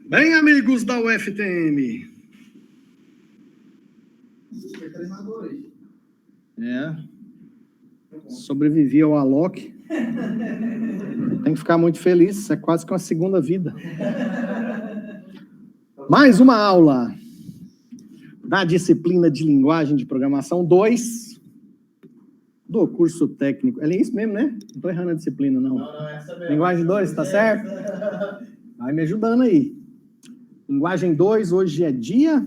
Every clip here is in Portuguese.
Bem, amigos da UFTM. Sobrevivi ao Alok. Tem que ficar muito feliz, é quase que uma segunda vida. Mais uma aula da disciplina de linguagem de programação 2 do curso técnico. É isso mesmo, né? Não estou errando a disciplina, não. Não, essa mesmo. Linguagem 2, tá certo? Vai me ajudando aí. Linguagem 2, hoje é dia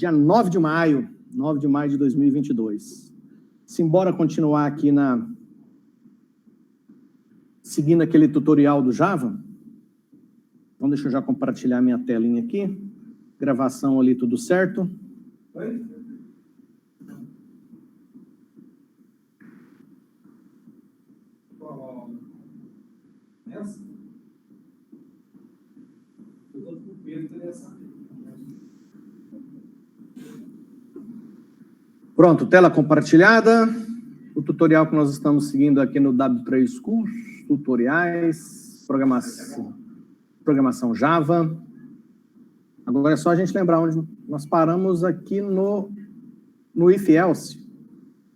9 de maio. 9 de maio de 2022. Simbora continuar aqui seguindo aquele tutorial do Java. Então, deixa eu já compartilhar minha telinha aqui. Gravação ali, tudo certo. Oi? Essa? Eu estou com peso dessa. Pronto, tela compartilhada. O tutorial que nós estamos seguindo aqui no W3 Schools, tutoriais, programação Java. Agora é só a gente lembrar onde nós paramos aqui no if else.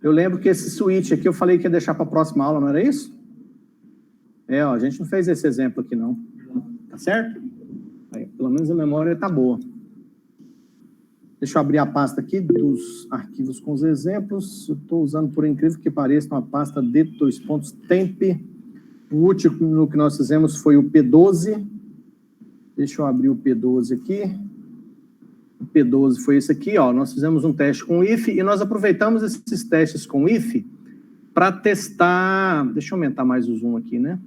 Eu lembro que esse switch aqui eu falei que ia deixar para a próxima aula, não era isso? Ó, a gente não fez esse exemplo aqui não. Tá certo? Aí, pelo menos a memória está boa. Deixa eu abrir a pasta aqui dos arquivos com os exemplos. Eu estou usando, por incrível que pareça, uma pasta de .temp. O último que nós fizemos foi o P12. Deixa eu abrir o P12 aqui. O P12 foi esse aqui, ó. Nós fizemos um teste com if e nós aproveitamos esses testes com if para testar... Deixa eu aumentar mais o zoom aqui, né?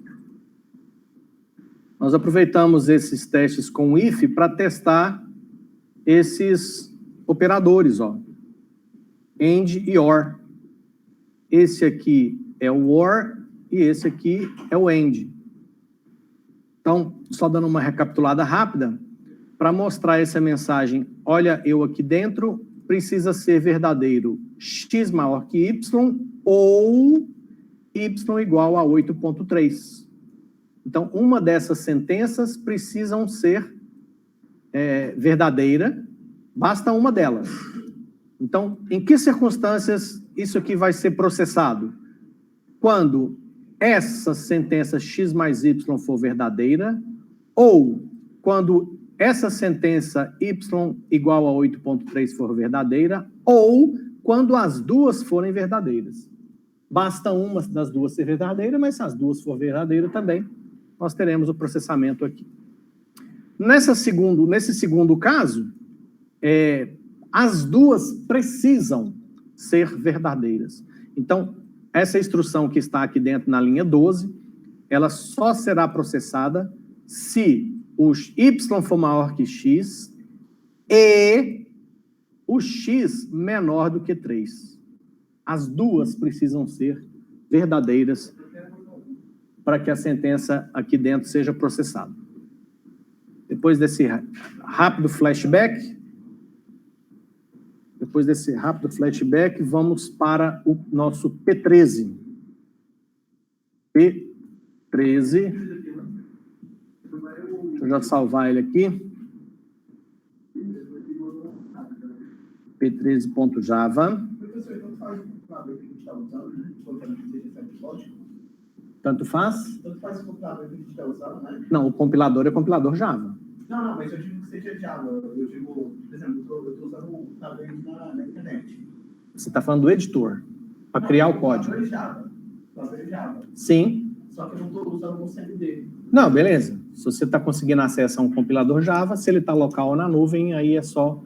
Nós aproveitamos esses testes com if para testar esses operadores, ó. AND e OR. Esse aqui é o OR e esse aqui é o AND. Então, só dando uma recapitulada rápida, para mostrar essa mensagem, olha eu aqui dentro, precisa ser verdadeiro x maior que y ou y igual a 8.3. Então, uma dessas sentenças precisam ser verdadeira, basta uma delas. Então, em que circunstâncias isso aqui vai ser processado? Quando essa sentença x mais y for verdadeira, ou quando essa sentença y igual a 8.3 for verdadeira, ou quando as duas forem verdadeiras. Basta uma das duas ser verdadeira, mas se as duas for verdadeira também, nós teremos o processamento aqui. Nesse segundo caso, as duas precisam ser verdadeiras. Então, essa instrução que está aqui dentro na linha 12, ela só será processada se o y for maior que x e o x menor do que 3. As duas precisam ser verdadeiras para que a sentença aqui dentro seja processada. Depois desse rápido flashback, vamos para o nosso P13. P13. Deixa eu já salvar ele aqui. P13.java. Tanto faz? Tanto faz o compilador que a gente está usando, né? Não, o compilador é compilador Java. Não, mas eu digo que seja Java. Eu digo, por exemplo, eu estou usando o computador na internet. Você está falando do editor, para criar o código. Java. Sim. Só que eu não estou usando o CMD. Não, beleza. Se você está conseguindo acesso a um compilador Java, se ele está local ou na nuvem, aí é só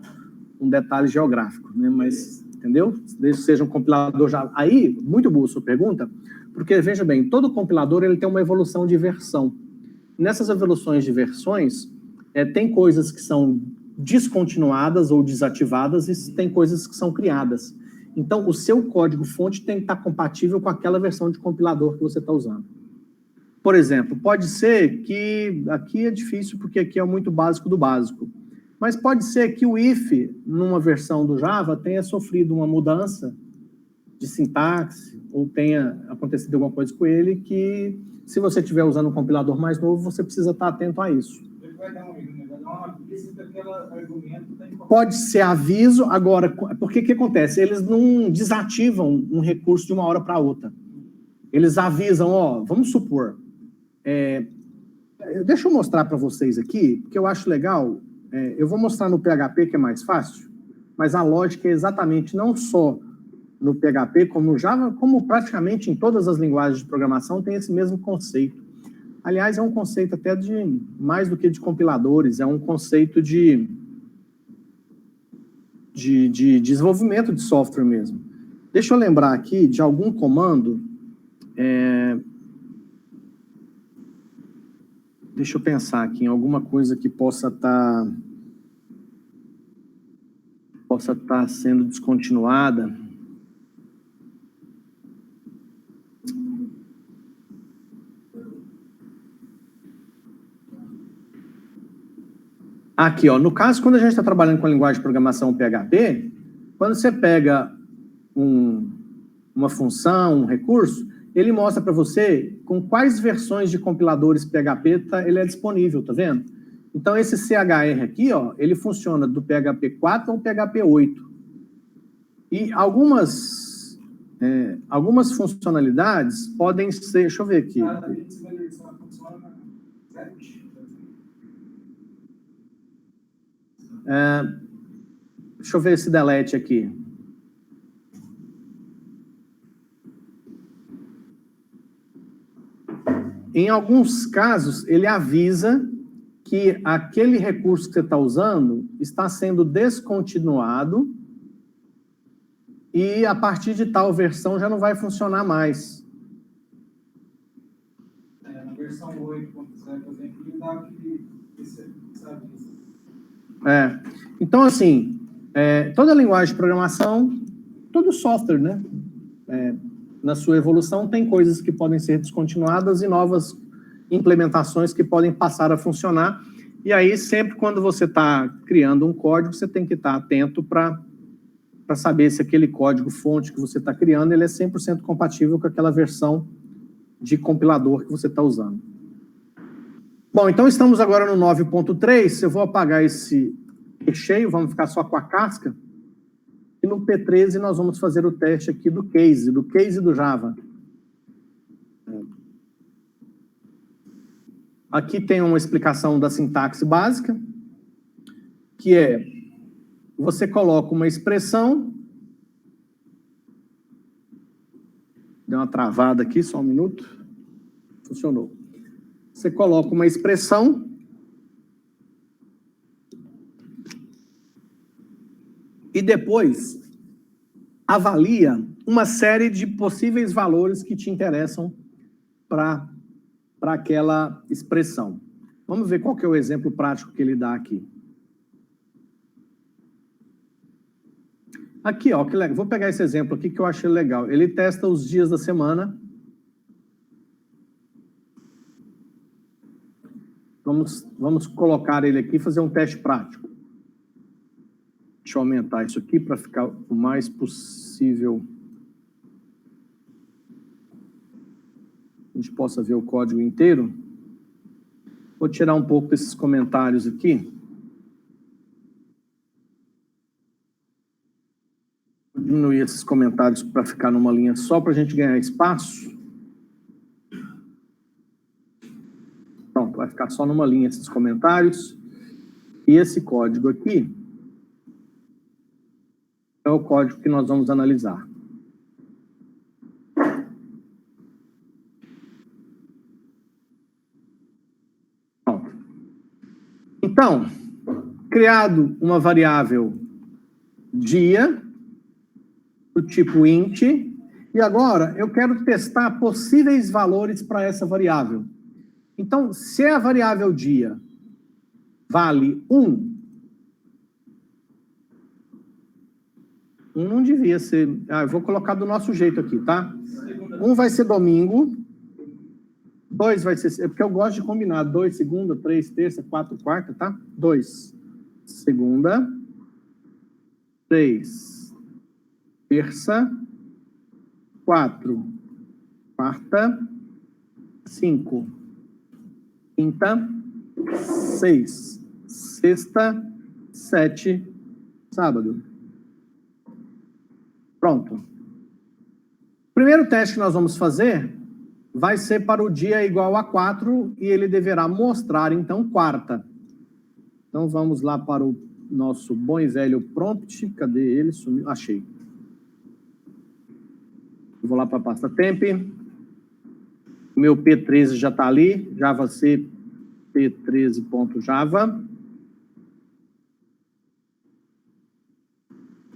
um detalhe geográfico, né? Mas, entendeu? Desde que seja um compilador Java. Aí, muito boa a sua pergunta, porque, veja bem, todo compilador ele tem uma evolução de versão. Nessas evoluções de versões, tem coisas que são descontinuadas ou desativadas e tem coisas que são criadas. Então, o seu código-fonte tem que estar compatível com aquela versão de compilador que você está usando. Por exemplo, pode ser que... Aqui é difícil porque aqui é muito básico do básico. Mas pode ser que o if, numa versão do Java, tenha sofrido uma mudança de sintaxe, ou tenha acontecido alguma coisa com ele, que se você estiver usando um compilador mais novo, você precisa estar atento a isso. Ele vai dar uma aviso daquele argumento. Pode ser aviso, agora, porque o que acontece? Eles não desativam um recurso de uma hora para outra. Eles avisam, ó, vamos supor, deixa eu mostrar para vocês aqui, porque eu acho legal, eu vou mostrar no PHP, que é mais fácil, mas a lógica é exatamente não só no PHP, como no Java, como praticamente em todas as linguagens de programação tem esse mesmo conceito. Aliás, é um conceito até de, mais do que de compiladores, é um conceito de desenvolvimento de software mesmo. Deixa eu lembrar aqui de algum comando, deixa eu pensar aqui em alguma coisa que possa estar sendo descontinuada. Aqui, ó, no caso, quando a gente está trabalhando com a linguagem de programação PHP, quando você pega uma função, um recurso, ele mostra para você com quais versões de compiladores PHP ele é disponível, tá vendo? Então, esse CHR aqui, ó, ele funciona do PHP 4 ao PHP 8. E algumas funcionalidades podem ser... Deixa eu ver aqui. Deixa eu ver esse delete aqui. Em alguns casos, ele avisa que aquele recurso que você está usando está sendo descontinuado e a partir de tal versão já não vai funcionar mais. Na versão 8.0, por exemplo, ele dá esse aviso. Então, assim, toda linguagem de programação, todo software, né? Na sua evolução, tem coisas que podem ser descontinuadas e novas implementações que podem passar a funcionar. E aí, sempre quando você está criando um código, você tem que estar atento para saber se aquele código-fonte que você está criando ele é 100% compatível com aquela versão de compilador que você está usando. Bom, então estamos agora no 9.3. Eu vou apagar esse recheio, vamos ficar só com a casca. E no P13 nós vamos fazer o teste aqui do case do Java. Aqui tem uma explicação da sintaxe básica, que é, você coloca uma expressão, deu uma travada aqui, só um minuto, funcionou. Você coloca uma expressão, e depois avalia uma série de possíveis valores que te interessam para aquela expressão. Vamos ver qual que é o exemplo prático que ele dá aqui. Aqui, ó, que legal. Vou pegar esse exemplo aqui que eu achei legal. Ele testa os dias da semana. Vamos colocar ele aqui e fazer um teste prático. Deixa eu aumentar isso aqui para ficar o mais possível. A gente possa ver o código inteiro. Vou tirar um pouco desses comentários aqui. Vou diminuir esses comentários para ficar numa linha só para a gente ganhar espaço. Pronto, vai ficar só numa linha esses comentários. E esse código aqui é o código que nós vamos analisar. Pronto. Então, criado uma variável dia, do tipo int, e agora eu quero testar possíveis valores para essa variável. Então, se a variável dia vale 1, não devia ser... eu vou colocar do nosso jeito aqui, tá? 1 vai ser domingo, 2 vai ser... É porque eu gosto de combinar. 2, segunda, 3, terça, 4, quarta, tá? 2, segunda, 3, terça, 4, quarta, 5, quinta, 6, sexta, 7, sábado. Pronto. O primeiro teste que nós vamos fazer vai ser para o dia igual a 4 e ele deverá mostrar, então, quarta. Então, vamos lá para o nosso bom e velho prompt. Cadê ele? Sumiu. Achei. Vou lá para a pasta temp. O meu P13 já está ali. Java C P13.java.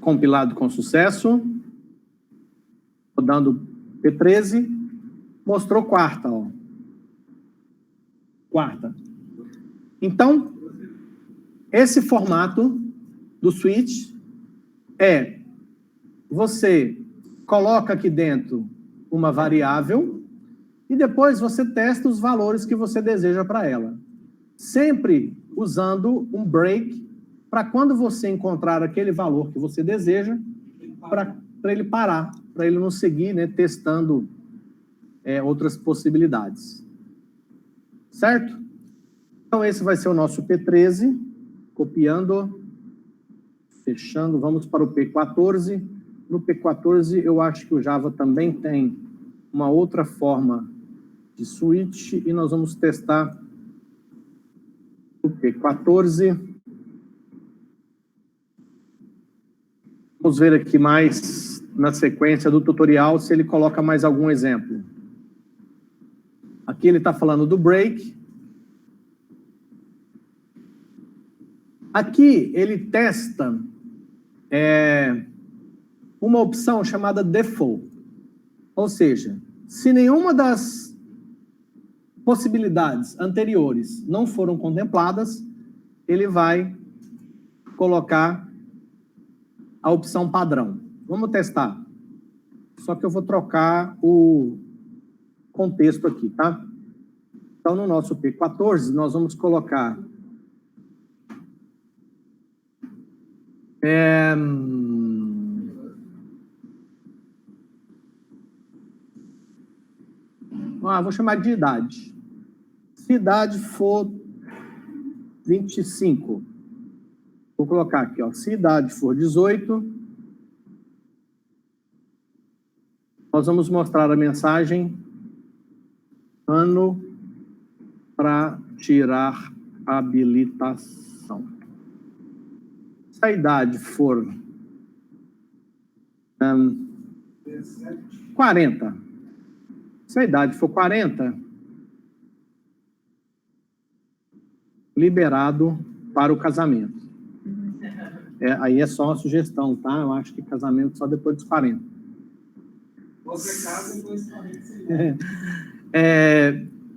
Compilado com sucesso. Rodando P13. Mostrou quarta, ó. Quarta. Então, esse formato do switch é: você coloca aqui dentro uma variável e depois você testa os valores que você deseja para ela. Sempre usando um break para quando você encontrar aquele valor que você deseja, para ele parar, para ele não seguir, né, testando outras possibilidades. Certo? Então, esse vai ser o nosso P13. Copiando, fechando, vamos para o P14. No P14, eu acho que o Java também tem uma outra forma de switch e nós vamos testar o P14. Vamos ver aqui mais na sequência do tutorial se ele coloca mais algum exemplo. Aqui ele está falando do break. Aqui ele testa uma opção chamada default. Ou seja, se nenhuma das possibilidades anteriores não foram contempladas, ele vai colocar a opção padrão. Vamos testar. Só que eu vou trocar o contexto aqui, tá? Então, no nosso P14, nós vamos colocar vou chamar de idade. Se idade for 25, vou colocar aqui, ó, se idade for 18, nós vamos mostrar a mensagem ano para tirar habilitação. Se a idade for 40, se a idade for 40, liberado para o casamento. Aí é só uma sugestão, tá? Eu acho que casamento só depois dos 40. Você casa depois dos 40.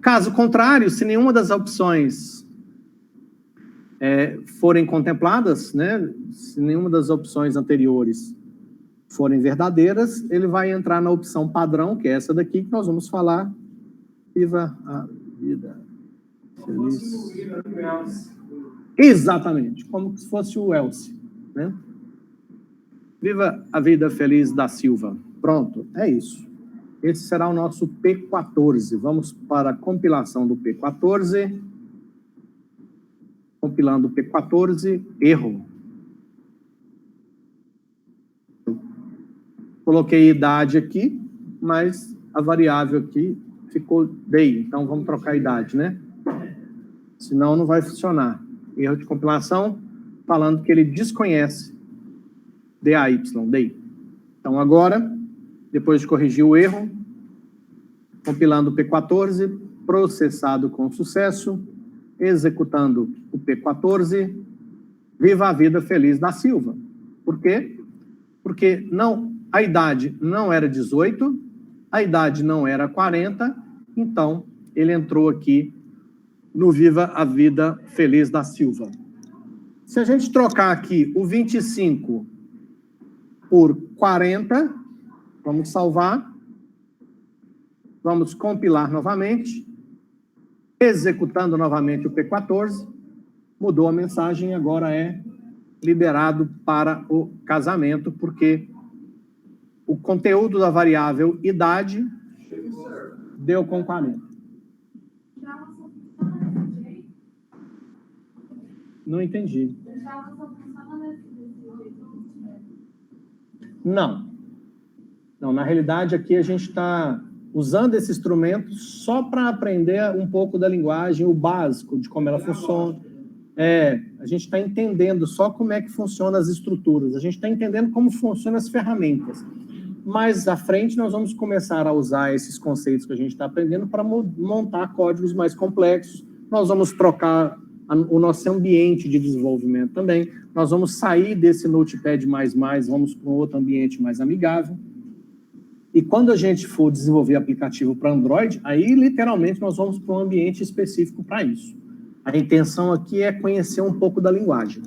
Caso contrário, se nenhuma das opções forem contempladas, né? Se nenhuma das opções anteriores forem verdadeiras, ele vai entrar na opção padrão, que é essa daqui, que nós vamos falar. Viva a vida feliz. Exatamente, como se fosse o else, né? Viva a vida feliz da Silva. Pronto, é isso. Esse será o nosso P14. Vamos para a compilação do P14. Compilando o P14, erro. Coloquei idade aqui, mas a variável aqui ficou day. Então, vamos trocar a idade, né? Senão, não vai funcionar. Erro de compilação, falando que ele desconhece DAY, day. Então, agora, depois de corrigir o erro, compilando o P14, processado com sucesso, executando o P14, viva a vida feliz da Silva. Por quê? Porque a idade não era 18, a idade não era 40, então ele entrou aqui no Viva a Vida Feliz da Silva. Se a gente trocar aqui o 25 por 40, vamos salvar, vamos compilar novamente, executando novamente o P14, mudou a mensagem, agora é liberado para o casamento, porque o conteúdo da variável idade deu com 40. Não entendi. Não. Não, na realidade, aqui a gente está usando esse instrumento só para aprender um pouco da linguagem, o básico de como ela funciona. A gente está entendendo só como é que funcionam as estruturas, a gente está entendendo como funcionam as ferramentas. Mais à frente, nós vamos começar a usar esses conceitos que a gente está aprendendo para montar códigos mais complexos. Nós vamos trocar o nosso ambiente de desenvolvimento também. Nós vamos sair desse Notepad++, vamos para um outro ambiente mais amigável. E quando a gente for desenvolver aplicativo para Android, aí literalmente nós vamos para um ambiente específico para isso. A intenção aqui é conhecer um pouco da linguagem.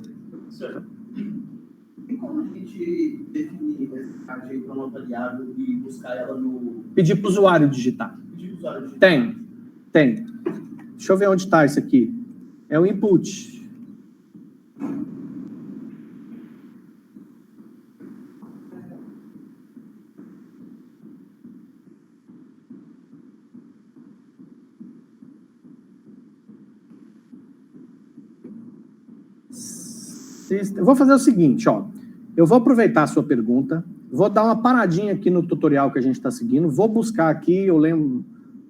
E como a gente definir essa para uma variável e buscar ela no... Pedir para o usuário digitar. Tem. Deixa eu ver onde está isso aqui. É o input. Eu vou fazer o seguinte, ó. Eu vou aproveitar a sua pergunta, vou dar uma paradinha aqui no tutorial que a gente está seguindo, vou buscar aqui, eu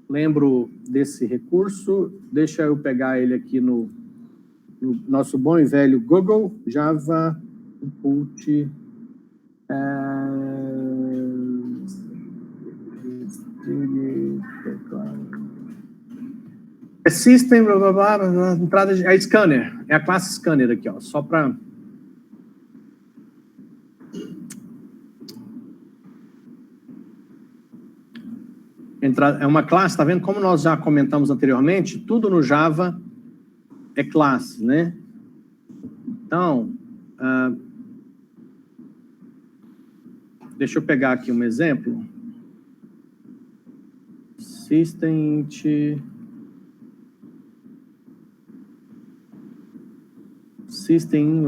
lembro desse recurso, deixa eu pegar ele aqui no nosso bom e velho Google, Java Input, System, blá, blá, blá, entrada de... É Scanner, é a classe Scanner aqui, ó, só para... É uma classe, tá vendo? Como nós já comentamos anteriormente, tudo no Java é classe, né? Então, deixa eu pegar aqui um exemplo. System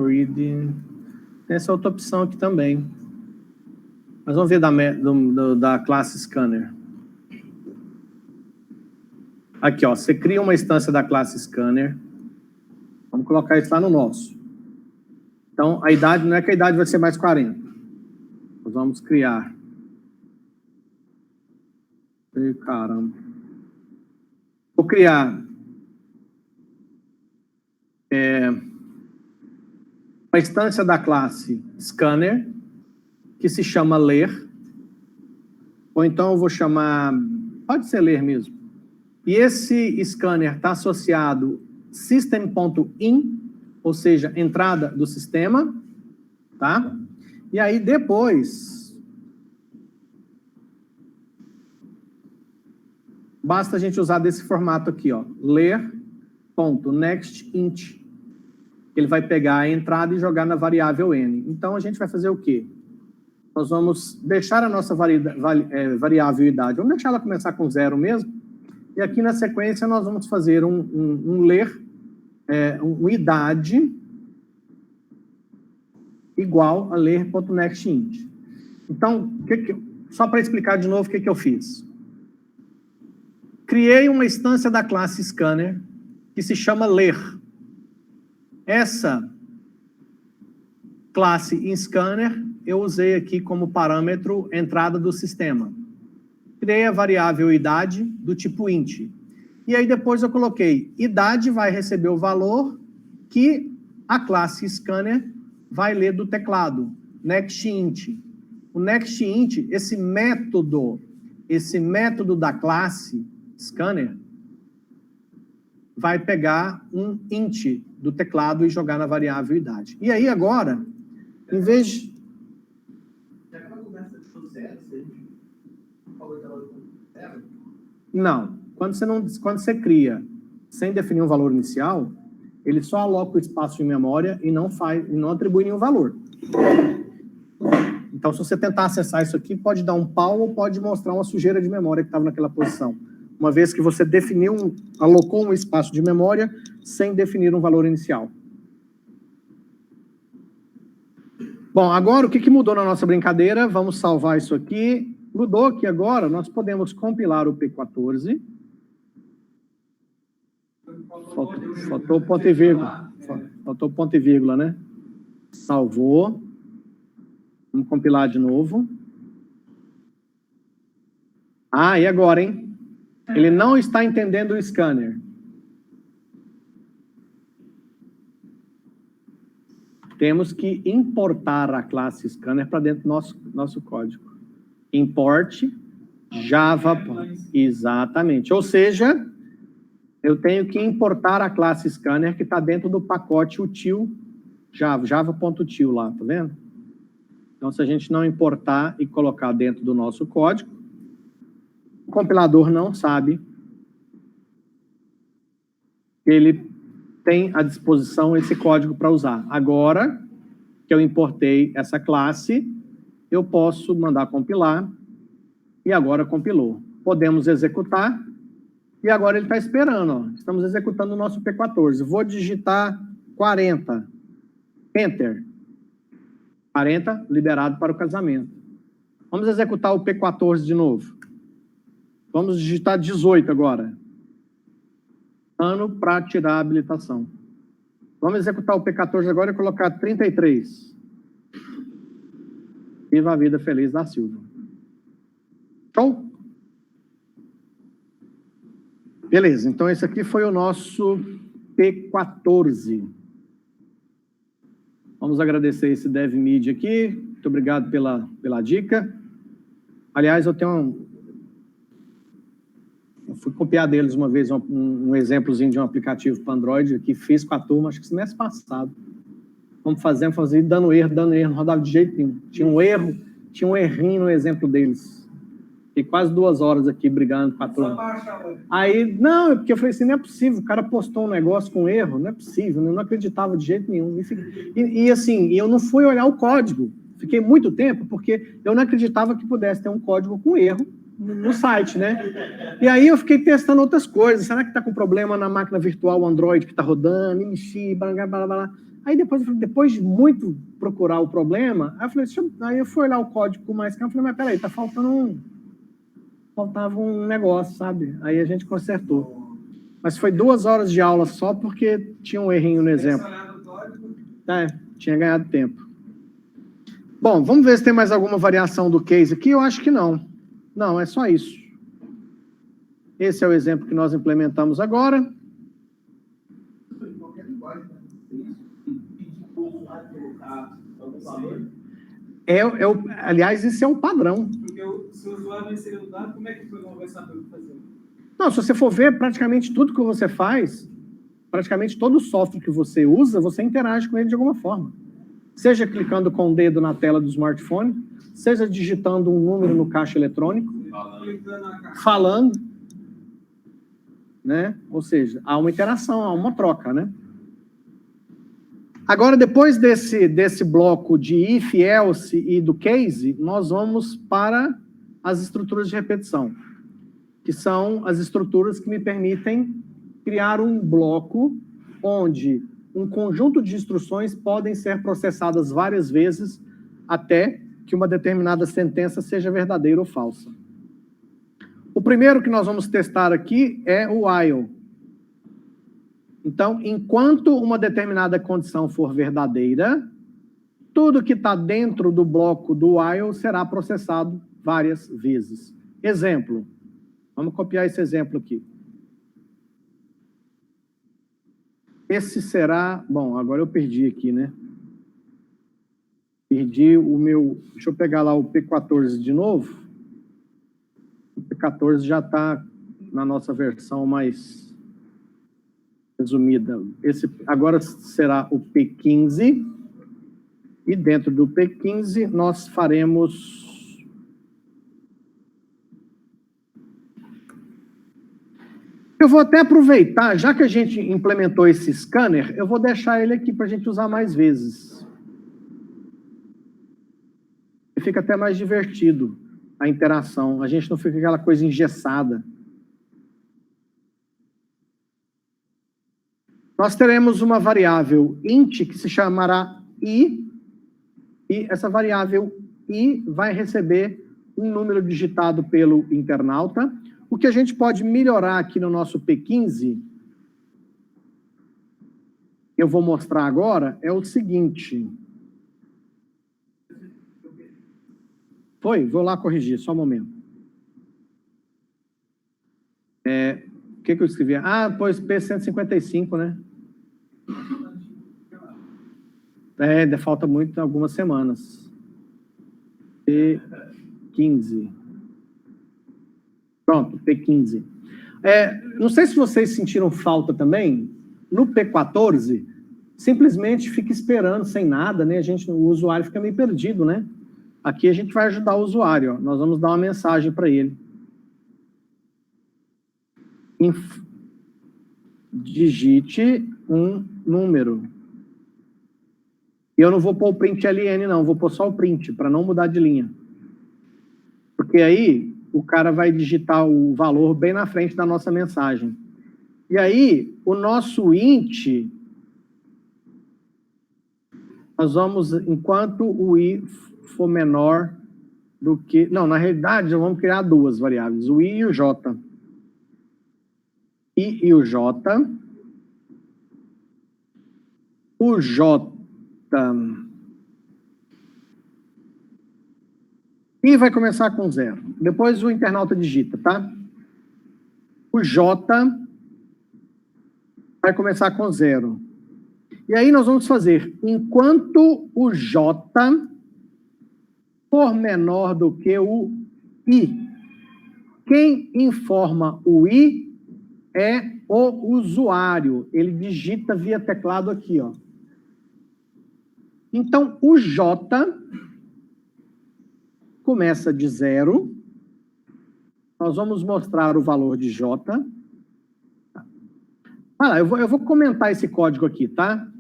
reading. Essa é outra opção aqui também. Mas vamos ver da classe Scanner. Aqui, ó, você cria uma instância da classe Scanner. Vamos colocar isso lá no nosso. Então, a idade, não é que a idade vai ser mais 40. Nós vamos criar. Ei, caramba. Vou criar uma instância da classe Scanner, que se chama ler. Ou então eu vou chamar... Pode ser ler mesmo. E esse scanner está associado system.in, ou seja, entrada do sistema, tá? E aí depois, basta a gente usar desse formato aqui, ó, ler.nextInt. Ele vai pegar a entrada e jogar na variável n. Então a gente vai fazer o quê? Nós vamos deixar a nossa variável idade, vamos deixar ela começar com 0 mesmo. E aqui na sequência nós vamos fazer um ler, um idade igual a ler.nextInt. Então, só para explicar de novo o que eu fiz. Criei uma instância da classe Scanner que se chama ler. Essa classe em Scanner eu usei aqui como parâmetro entrada do sistema. Criei a variável idade do tipo int. E aí depois eu coloquei, idade vai receber o valor que a classe Scanner vai ler do teclado, nextInt. O nextInt, esse método da classe Scanner, vai pegar um int do teclado e jogar na variável idade. E aí agora, em vez de... Não. Quando você cria sem definir um valor inicial, ele só aloca o espaço de memória e não atribui nenhum valor. Então, se você tentar acessar isso aqui, pode dar um pau ou pode mostrar uma sujeira de memória que estava naquela posição. Uma vez que você alocou um espaço de memória sem definir um valor inicial. Bom, agora o que mudou na nossa brincadeira? Vamos salvar isso aqui. Mudou que agora nós podemos compilar o P14. Faltou ponto e vírgula. Faltou ponto e vírgula, né? Salvou. Vamos compilar de novo. Ah, e agora, hein? Ele não está entendendo o scanner. Temos que importar a classe scanner para dentro do nosso código. Import Java. Exatamente. Ou seja, eu tenho que importar a classe scanner que está dentro do pacote util Java, java.util lá, tá vendo? Então, se a gente não importar e colocar dentro do nosso código, o compilador não sabe que ele tem à disposição esse código para usar. Agora que eu importei essa classe, eu posso mandar compilar, e agora compilou. Podemos executar, e agora ele está esperando. Ó. Estamos executando o nosso P14. Vou digitar 40. Enter. 40, liberado para o casamento. Vamos executar o P14 de novo. Vamos digitar 18 agora. Ano para tirar a habilitação. Vamos executar o P14 agora e colocar 33. Viva a vida feliz da Silva. Show? Beleza, então esse aqui foi o nosso P14. Vamos agradecer esse DevMedia aqui. Muito obrigado pela dica. Aliás, eu fui copiar deles uma vez um exemplozinho de um aplicativo para Android que fiz com a turma, acho que semestre passado. Vamos fazer, dando erro, não rodava de jeito nenhum. Tinha um errinho no exemplo deles. Fiquei quase 2 horas aqui brigando com a turma. Aí, não, porque eu falei assim, não é possível, o cara postou um negócio com erro, não é possível, eu não acreditava de jeito nenhum. E assim, eu não fui olhar o código. Fiquei muito tempo, porque eu não acreditava que pudesse ter um código com erro no site, né? E aí eu fiquei testando outras coisas. Será que está com problema na máquina virtual Android que está rodando? Blá, blá, blá. Aí depois de muito procurar o problema, aí eu fui olhar o código com mais calma, falei, mas peraí, tá faltava um negócio, sabe? Aí a gente consertou. Mas foi 2 horas de aula só porque tinha um errinho no exemplo. Tinha ganhado tempo. Bom, vamos ver se tem mais alguma variação do case aqui. Eu acho que não. Não, é só isso. Esse é o exemplo que nós implementamos agora. Aliás, esse é o padrão. Porque se o usuário não inserir o dado, como é que o programa vai saber o que fazer? Não, se você for ver, praticamente tudo que você faz, praticamente todo o software que você usa, você interage com ele de alguma forma. Seja clicando com o dedo na tela do smartphone, seja digitando um número no caixa eletrônico, falando, né? Ou seja, há uma interação, há uma troca, né? Agora, depois desse bloco de if, else e do case, nós vamos para as estruturas de repetição, que são as estruturas que me permitem criar um bloco onde um conjunto de instruções podem ser processadas várias vezes até que uma determinada sentença seja verdadeira ou falsa. O primeiro que nós vamos testar aqui é o while. Então, enquanto uma determinada condição for verdadeira, tudo que está dentro do bloco do while será processado várias vezes. Exemplo. Vamos copiar esse exemplo aqui. Esse será... Bom, agora eu perdi aqui, né? Perdi o meu... Deixa eu pegar lá o P14 de novo. O P14 já está na nossa versão mais resumida. Esse agora será o P15. E dentro do P15 nós faremos... Eu vou até aproveitar, já que a gente implementou esse scanner, eu vou deixar ele aqui para a gente usar mais vezes. Fica até mais divertido a interação. A gente não fica aquela coisa engessada. Nós teremos uma variável int que se chamará i, E essa variável I vai receber um número digitado pelo internauta. O que a gente pode melhorar aqui no nosso P15, eu vou mostrar agora, é o seguinte. Vou lá corrigir, só um momento. O que eu escrevi? Ah, pois P155, né? Falta muito, algumas semanas. P15. Pronto, P15. Não sei se vocês sentiram falta também, no P14, simplesmente fica esperando sem nada, né? O usuário fica meio perdido, né? Aqui a gente vai ajudar o usuário, ó. Nós vamos dar uma mensagem para ele. Digite um número. E eu não vou pôr o print LN, não. Vou pôr só o print, para não mudar de linha. Porque aí o cara vai digitar o valor bem na frente da nossa mensagem. E aí, o nosso int, nós vamos, enquanto o i for menor do que... Não, na realidade, nós vamos criar duas variáveis, o i e o j. I e o j. O j... I vai começar com 0. Depois o internauta digita, tá? O j vai começar com 0. E aí nós vamos fazer, enquanto o j for menor do que o i. Quem informa o i é o usuário. Ele digita via teclado aqui, ó. Então, o j começa de 0. Nós vamos mostrar o valor de j. Eu vou comentar esse código aqui, tá?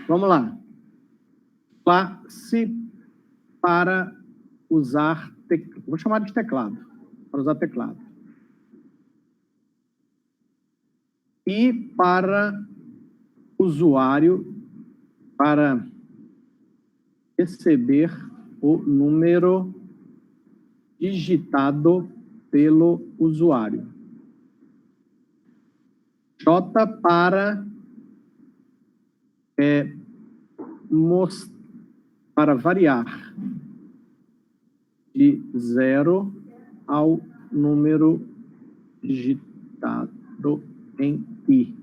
Vamos lá. Classe para usar... Vou chamar de teclado. Para usar teclado. E para usuário, para receber o número digitado pelo usuário. J para para variar de 0 ao número digitado em i.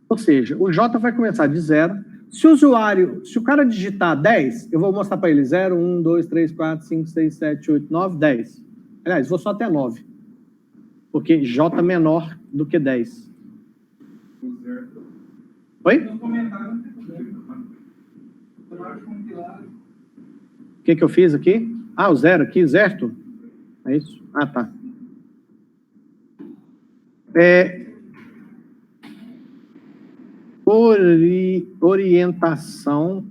Ou seja, o J vai começar de 0. Se o cara digitar 10, eu vou mostrar para ele 0, 1, 2, 3, 4, 5, 6, 7, 8, 9, 10. Aliás, vou só até 9. Porque J é menor do que 10. Oi? O que eu fiz aqui? Ah, o 0 aqui, certo? É isso? Ah, tá. Orientação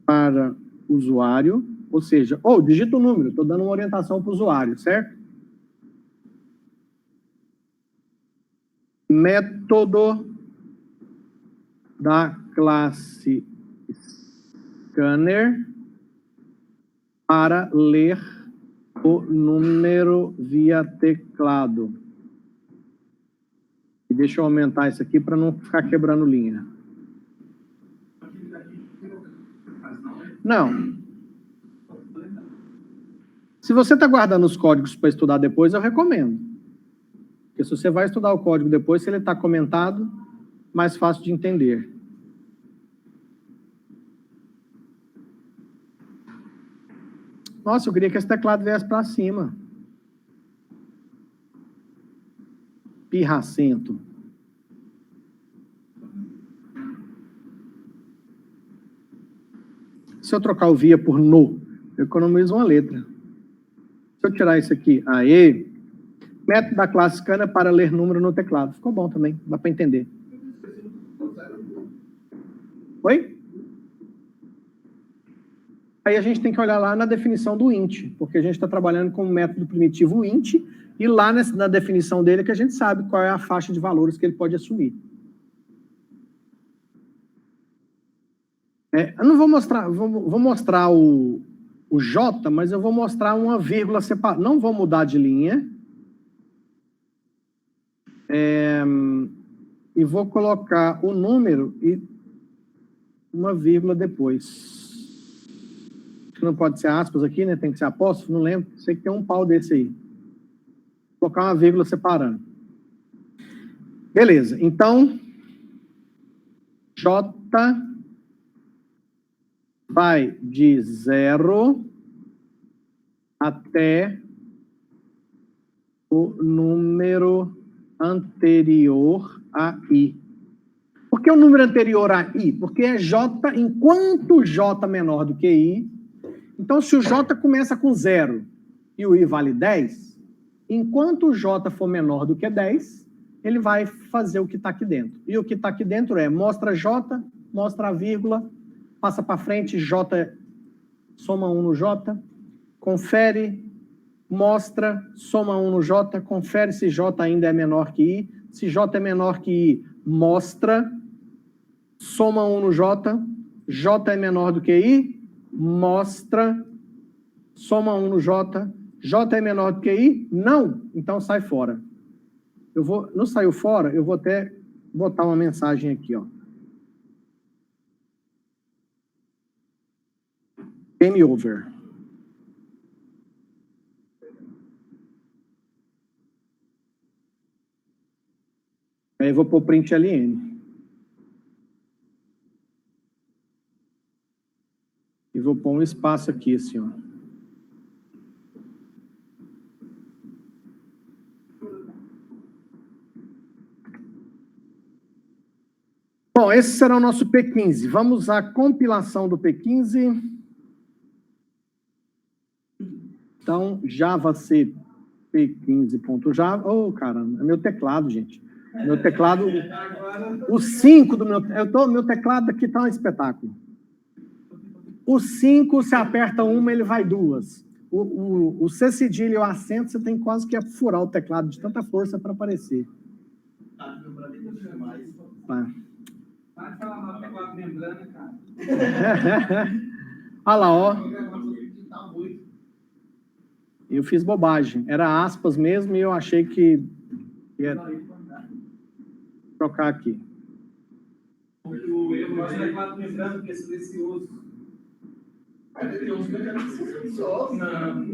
para usuário, ou seja, digita o número, estou dando uma orientação para o usuário, certo? Método da classe scanner para ler o número via teclado. E deixa eu aumentar isso aqui para não ficar quebrando linha. Não. Se você está guardando os códigos para estudar depois, eu recomendo. Porque se você vai estudar o código depois, se ele está comentado, mais fácil de entender. Nossa, eu queria que esse teclado viesse para cima. Pirracento. Se eu trocar o via por no, eu economizo uma letra. Se eu tirar isso aqui, método da classe scanner para ler número no teclado. Ficou bom também, dá para entender. Oi? Aí a gente tem que olhar lá na definição do int, porque a gente está trabalhando com o método primitivo int, e lá na definição dele que a gente sabe qual é a faixa de valores que ele pode assumir. Eu não vou mostrar, vou mostrar o J, mas eu vou mostrar uma vírgula separada. Não vou mudar de linha. E vou colocar o número e uma vírgula depois. Não pode ser aspas aqui, né? Tem que ser apóstrofo, não lembro. Sei que tem um pau desse aí. Vou colocar uma vírgula separando. Beleza, então, J vai de 0 até o número anterior a I. Por que o número anterior a I? Porque é J, enquanto J menor do que I. Então, se o J começa com 0 e o I vale 10, enquanto o J for menor do que 10, ele vai fazer o que está aqui dentro. E o que está aqui dentro é, mostra J, mostra a vírgula, passa para frente, J, soma 1 no J, confere, mostra, soma 1 no J, confere se J ainda é menor que I. Se J é menor que I, mostra, soma 1 no J, J é menor do que I, mostra, soma 1 no J, J é menor do que I? Não, então sai fora. Não saiu fora, eu vou até botar uma mensagem aqui, ó. Game over. Aí eu vou pôr print LN. E vou pôr um espaço aqui, assim, ó. Bom, esse será o nosso P15. Vamos à compilação do P15. Então, Java C P15.java. Oh, caramba, é meu teclado, gente. Meu teclado, o 5 do meu teclado aqui está um espetáculo. O 5, você aperta uma, ele vai duas. O C cedilha e o acento, você tem quase que furar o teclado de tanta força para aparecer. Tá. Vai falar mal teclado membrana, cara. Olha lá, ó. Eu fiz bobagem. Era aspas mesmo e eu achei que ia trocar aqui. Eu gosto de teclado membrana porque é silencioso. Tem uns mecanismos silenciosos. Não.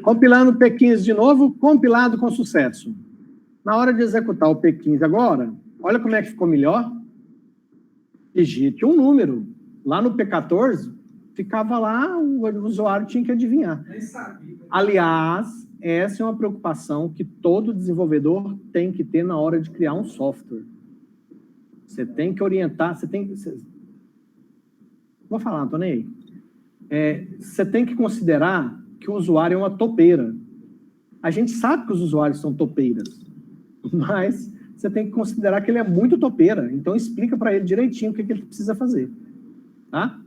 Compilando o P15 de novo, compilado com sucesso. Na hora de executar o P15 agora, olha como é que ficou melhor. Digite um número. Lá no P14, ficava lá, o usuário tinha que adivinhar. Nem sabia. Aliás, essa é uma preocupação que todo desenvolvedor tem que ter na hora de criar um software. Você tem que orientar, Vou falar, não tô nem aí. Você tem que considerar que o usuário é uma topeira. A gente sabe que os usuários são topeiras, mas você tem que considerar que ele é muito topeira. Então, explica para ele direitinho o que ele precisa fazer. Tá?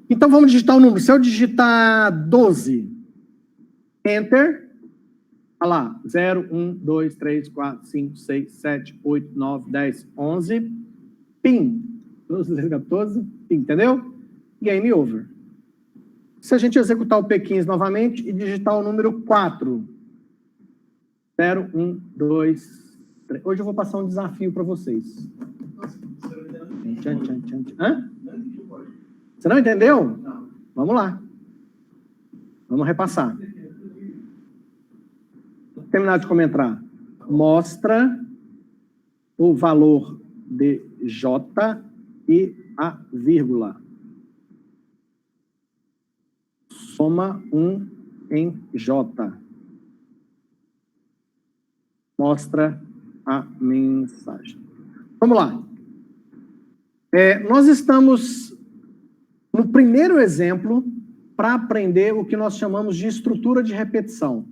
Então, vamos digitar o número. Se eu digitar 12, Enter, olha lá, 0, 1, 2, 3, 4, 5, 6, 7, 8, 9, 10, 11, PIN, 12, 13, 14, PIN, entendeu? Game over. Se a gente executar o P15 novamente e digitar o número 4, 0, 1, 2, 3. Hoje eu vou passar um desafio para vocês. Hã? Você não entendeu? Não. Vamos lá. Vamos repassar. Vou terminar de comentar. Mostra o valor de J e a vírgula. Soma 1 em J. Mostra a mensagem. Vamos lá. Nós estamos no primeiro exemplo para aprender o que nós chamamos de estrutura de repetição.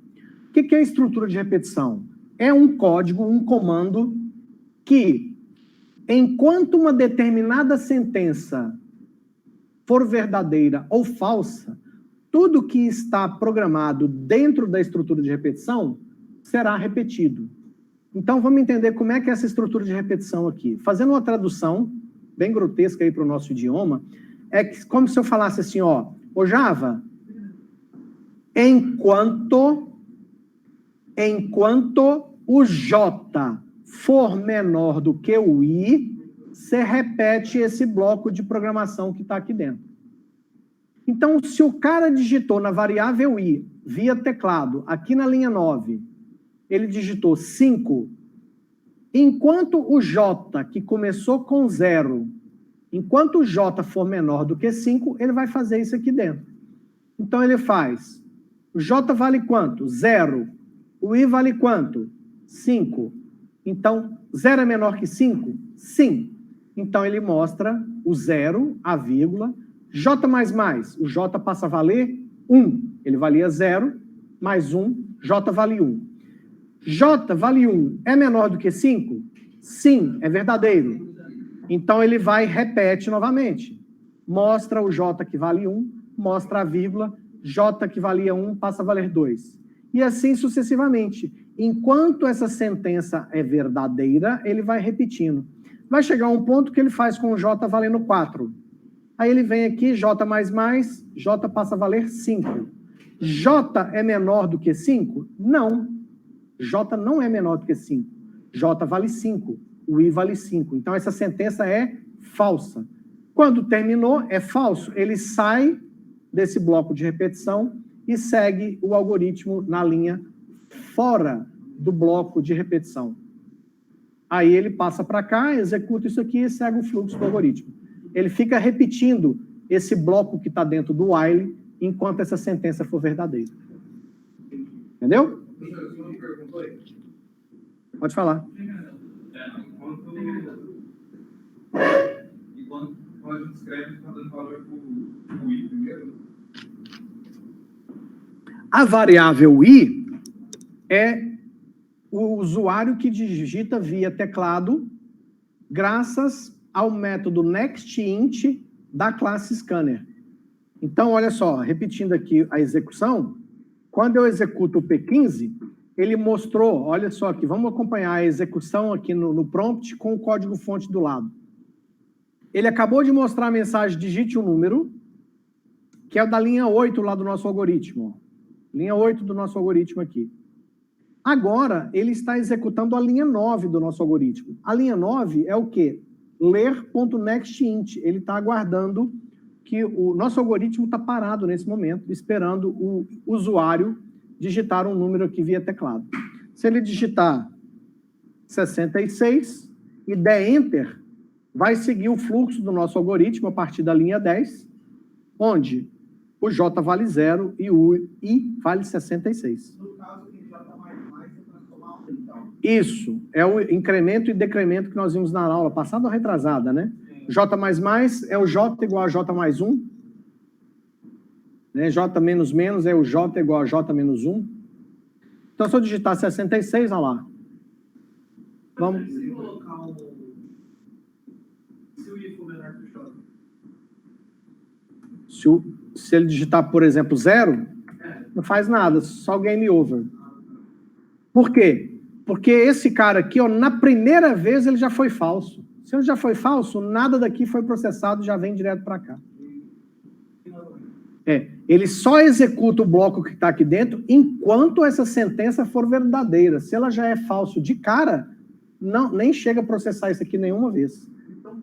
O que é estrutura de repetição? É um código, um comando que, enquanto uma determinada sentença for verdadeira ou falsa, tudo que está programado dentro da estrutura de repetição será repetido. Então, vamos entender como é que é essa estrutura de repetição aqui. Fazendo uma tradução bem grotesca aí para o nosso idioma, é como se eu falasse assim, ó, ô Java, enquanto o J for menor do que o I, você repete esse bloco de programação que está aqui dentro. Então, se o cara digitou na variável I, via teclado, aqui na linha 9, ele digitou 5, enquanto o J, que começou com 0, enquanto o J for menor do que 5, ele vai fazer isso aqui dentro. Então, ele faz, o J vale quanto? 0. O I vale quanto? 5. Então, 0 é menor que 5? Sim. Então, ele mostra o 0, a vírgula, J mais, o J passa a valer 1. Ele valia 0, mais 1, J vale 1. J vale 1, é menor do que 5? Sim, é verdadeiro. Então, ele vai e repete novamente. Mostra o J que vale 1, mostra a vírgula, J que valia 1 passa a valer 2. E assim sucessivamente. Enquanto essa sentença é verdadeira, ele vai repetindo. Vai chegar um ponto que ele faz com o J valendo 4. Aí ele vem aqui, J mais, J passa a valer 5. J é menor do que 5? Não. J não é menor do que 5. J vale 5. O I vale 5. Então, essa sentença é falsa. Quando terminou, é falso. Ele sai desse bloco de repetição e segue o algoritmo na linha fora do bloco de repetição. Aí ele passa para cá, executa isso aqui e segue o fluxo do algoritmo. Ele fica repetindo esse bloco que está dentro do while enquanto essa sentença for verdadeira. Entendeu? Pode falar. Enquanto a gente escreve, está dando valor para o I primeiro? A variável I é o usuário que digita via teclado graças ao método nextInt da classe scanner. Então, olha só, repetindo aqui a execução, quando eu executo o P15, ele mostrou, olha só aqui, vamos acompanhar a execução aqui no prompt com o código-fonte do lado. Ele acabou de mostrar a mensagem digite um número, que é o da linha 8 lá do nosso algoritmo. Linha 8 do nosso algoritmo aqui. Agora, ele está executando a linha 9 do nosso algoritmo. A linha 9 é o quê? Ler.nextInt. Ele está aguardando que o nosso algoritmo está parado nesse momento, esperando o usuário digitar um número aqui via teclado. Se ele digitar 66 e der Enter, vai seguir o fluxo do nosso algoritmo a partir da linha 10, onde o J vale 0 e o I vale 66. No caso, quem J mais é transformar então. Isso, é o incremento e decremento que nós vimos na aula passada ou retrasada, né? J é o J igual a J mais 1. Né? J menos menos é o J igual a J menos 1. Então, se eu digitar 66, olha lá. Vamos. Se colocar se o I for menor que o J. Se ele digitar, por exemplo, 0, não faz nada, só game over. Por quê? Porque esse cara aqui, ó, na primeira vez, ele já foi falso. Se ele já foi falso, nada daqui foi processado, já vem direto para cá. Ele só executa o bloco que está aqui dentro enquanto essa sentença for verdadeira. Se ela já é falso de cara, não, nem chega a processar isso aqui nenhuma vez. Então,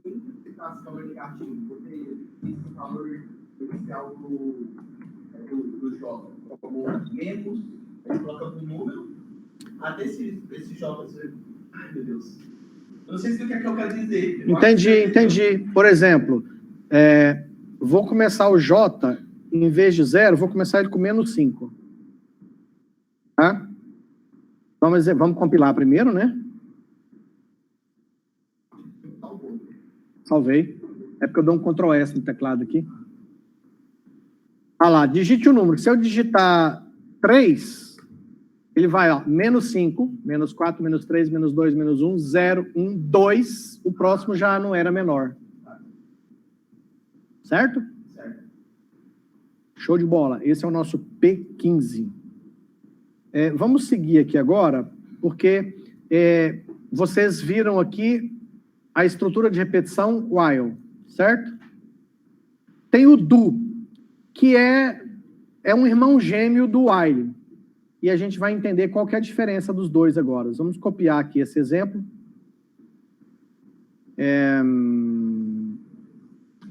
se esse valor negativo, porque esse valor inicial do J como menos, ele coloca no número, até esse J, ai meu Deus, eu não sei se o que é que eu quero dizer. Entendi. Por exemplo, vou começar o J, em vez de 0, vou começar ele com menos 5. Tá? Vamos compilar primeiro, né? Salvei. É porque eu dou um Ctrl S no teclado aqui. Olha lá, digite o número. Se eu digitar 3, ele vai, ó, menos 5, menos 4, menos 3, menos 2, menos 1, 0, 1, 2. O próximo já não era menor. Certo? Certo. Show de bola. Esse é o nosso P15. Vamos seguir aqui agora, porque vocês viram aqui a estrutura de repetição while, certo? Tem o do, que é um irmão gêmeo do while. E a gente vai entender qual que é a diferença dos dois agora. Vamos copiar aqui esse exemplo.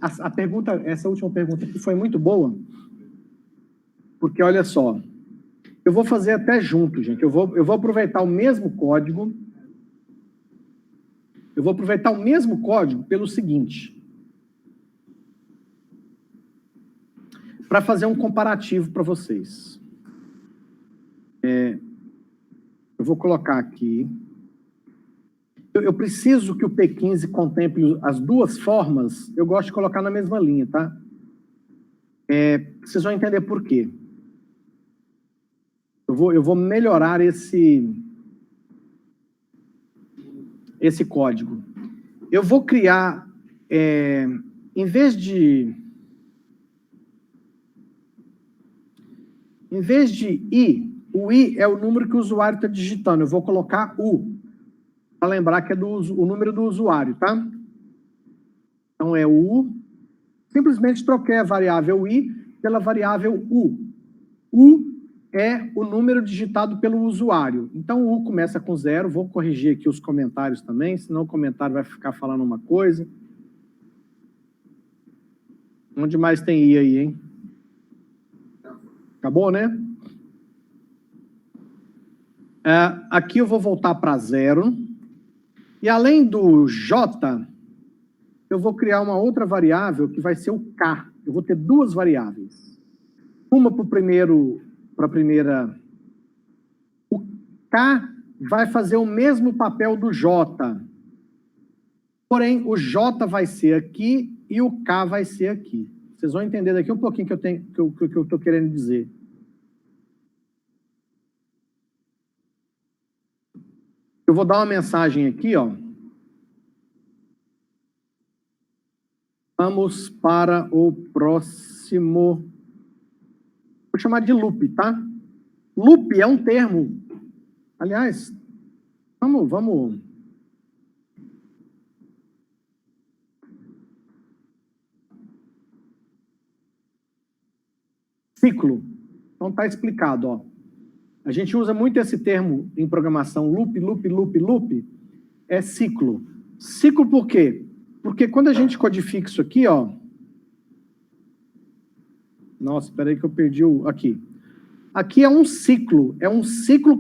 A pergunta, essa última pergunta aqui foi muito boa, porque olha só, eu vou fazer até junto, gente. Eu vou aproveitar o mesmo código. Eu vou aproveitar o mesmo código pelo seguinte. Para fazer um comparativo para vocês. Eu vou colocar aqui. Eu preciso que o P15 contemple as duas formas. Eu gosto de colocar na mesma linha, tá? Vocês vão entender por quê. Eu vou melhorar esse código. Eu vou criar, em vez de I, o I é o número que o usuário está digitando. Eu vou colocar U, para lembrar que é o número do usuário, tá? Então é U. Simplesmente troquei a variável I pela variável U. U é o número digitado pelo usuário. Então, o U começa com 0. Vou corrigir aqui os comentários também, senão o comentário vai ficar falando uma coisa. Onde mais tem I aí, hein? Acabou, né? Aqui eu vou voltar para 0. E além do J, eu vou criar uma outra variável que vai ser o K. Eu vou ter duas variáveis. Uma para a primeira. O K vai fazer o mesmo papel do J. Porém, o J vai ser aqui e o K vai ser aqui. Vocês vão entender daqui um pouquinho que eu estou querendo dizer. Eu vou dar uma mensagem aqui, ó. Vamos para o próximo. Vou chamar de loop, tá? Loop é um termo. Aliás, vamos. Ciclo. Então tá explicado, ó. A gente usa muito esse termo em programação, loop, loop, loop, loop, é ciclo. Ciclo por quê? Porque quando a gente codifica isso aqui, ó... Nossa, espera aí que eu perdi o... Aqui. Aqui é um ciclo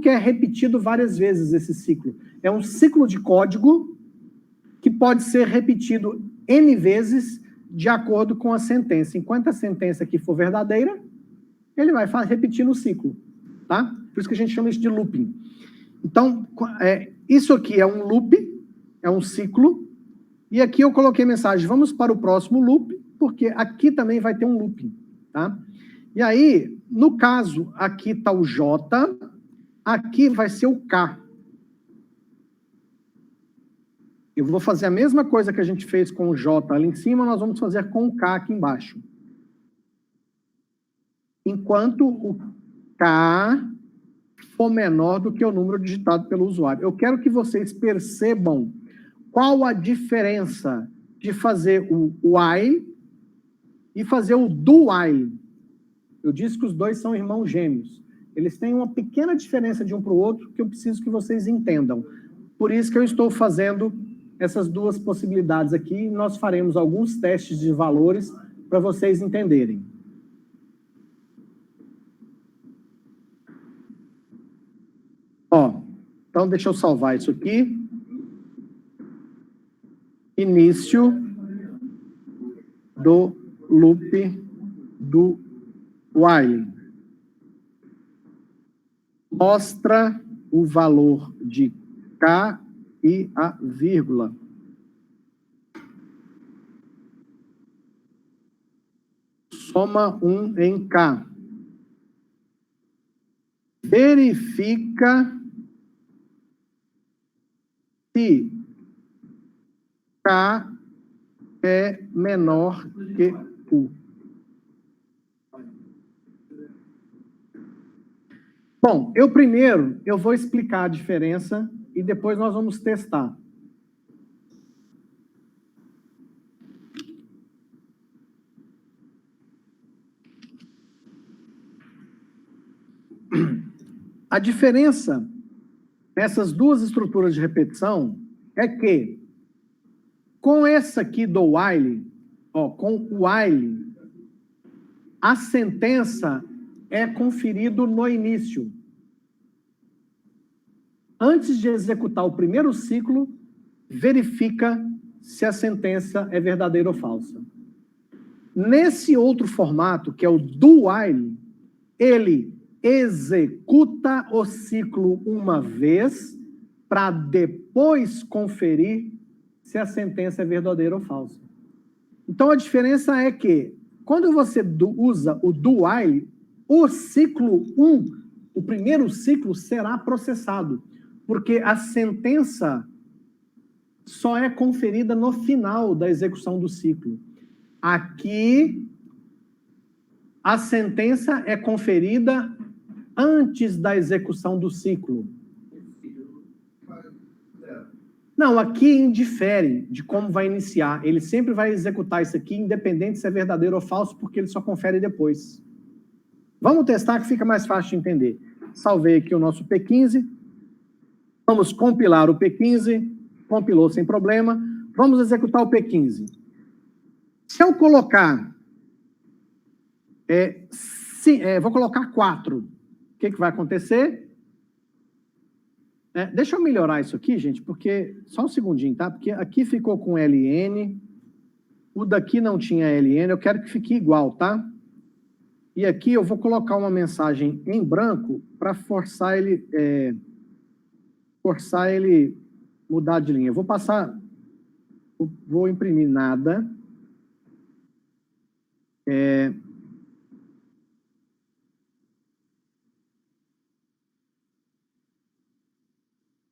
que é repetido várias vezes, esse ciclo. É um ciclo de código que pode ser repetido N vezes de acordo com a sentença. Enquanto a sentença aqui for verdadeira, ele vai repetir no ciclo, tá? Por isso que a gente chama isso de looping. Então, isso aqui é um loop, é um ciclo, e aqui eu coloquei mensagem, vamos para o próximo loop, porque aqui também vai ter um looping, tá? E aí, no caso, aqui está o J, aqui vai ser o K. Eu vou fazer a mesma coisa que a gente fez com o J ali em cima, nós vamos fazer com o K aqui embaixo. Enquanto o K for menor do que o número digitado pelo usuário. Eu quero que vocês percebam qual a diferença de fazer o while e fazer o do while. Eu disse que os dois são irmãos gêmeos. Eles têm uma pequena diferença de um para o outro que eu preciso que vocês entendam. Por isso que eu estou fazendo essas duas possibilidades aqui e nós faremos alguns testes de valores para vocês entenderem. Ó, então deixa eu salvar isso aqui. Início do loop do while. Mostra o valor de K e a vírgula. Soma 1 em K. Verifica se K é menor que U. Bom, eu vou explicar a diferença e depois nós vamos testar. A diferença nessas duas estruturas de repetição é que com essa aqui do while, com o while, a sentença é conferido no início. Antes de executar o primeiro ciclo, verifica se a sentença é verdadeira ou falsa. Nesse outro formato, que é o do while, ele executa o ciclo uma vez para depois conferir se a sentença é verdadeira ou falsa. Então, a diferença é que, quando você usa o do while, o ciclo 1, o primeiro ciclo, será processado, porque a sentença só é conferida no final da execução do ciclo. Aqui, a sentença é conferida antes da execução do ciclo. Não, aqui indifere de como vai iniciar. Ele sempre vai executar isso aqui, independente se é verdadeiro ou falso, porque ele só confere depois. Vamos testar que fica mais fácil de entender. Salvei aqui o nosso P15. Vamos compilar o P15. Compilou sem problema. Vamos executar o P15. Se eu colocar... vou colocar 4. O que vai acontecer? Deixa eu melhorar isso aqui, gente, porque... Só um segundinho, tá? Porque aqui ficou com LN. O daqui não tinha LN. Eu quero que fique igual, tá? E aqui eu vou colocar uma mensagem em branco para forçar ele mudar de linha. Eu vou passar... Vou imprimir nada.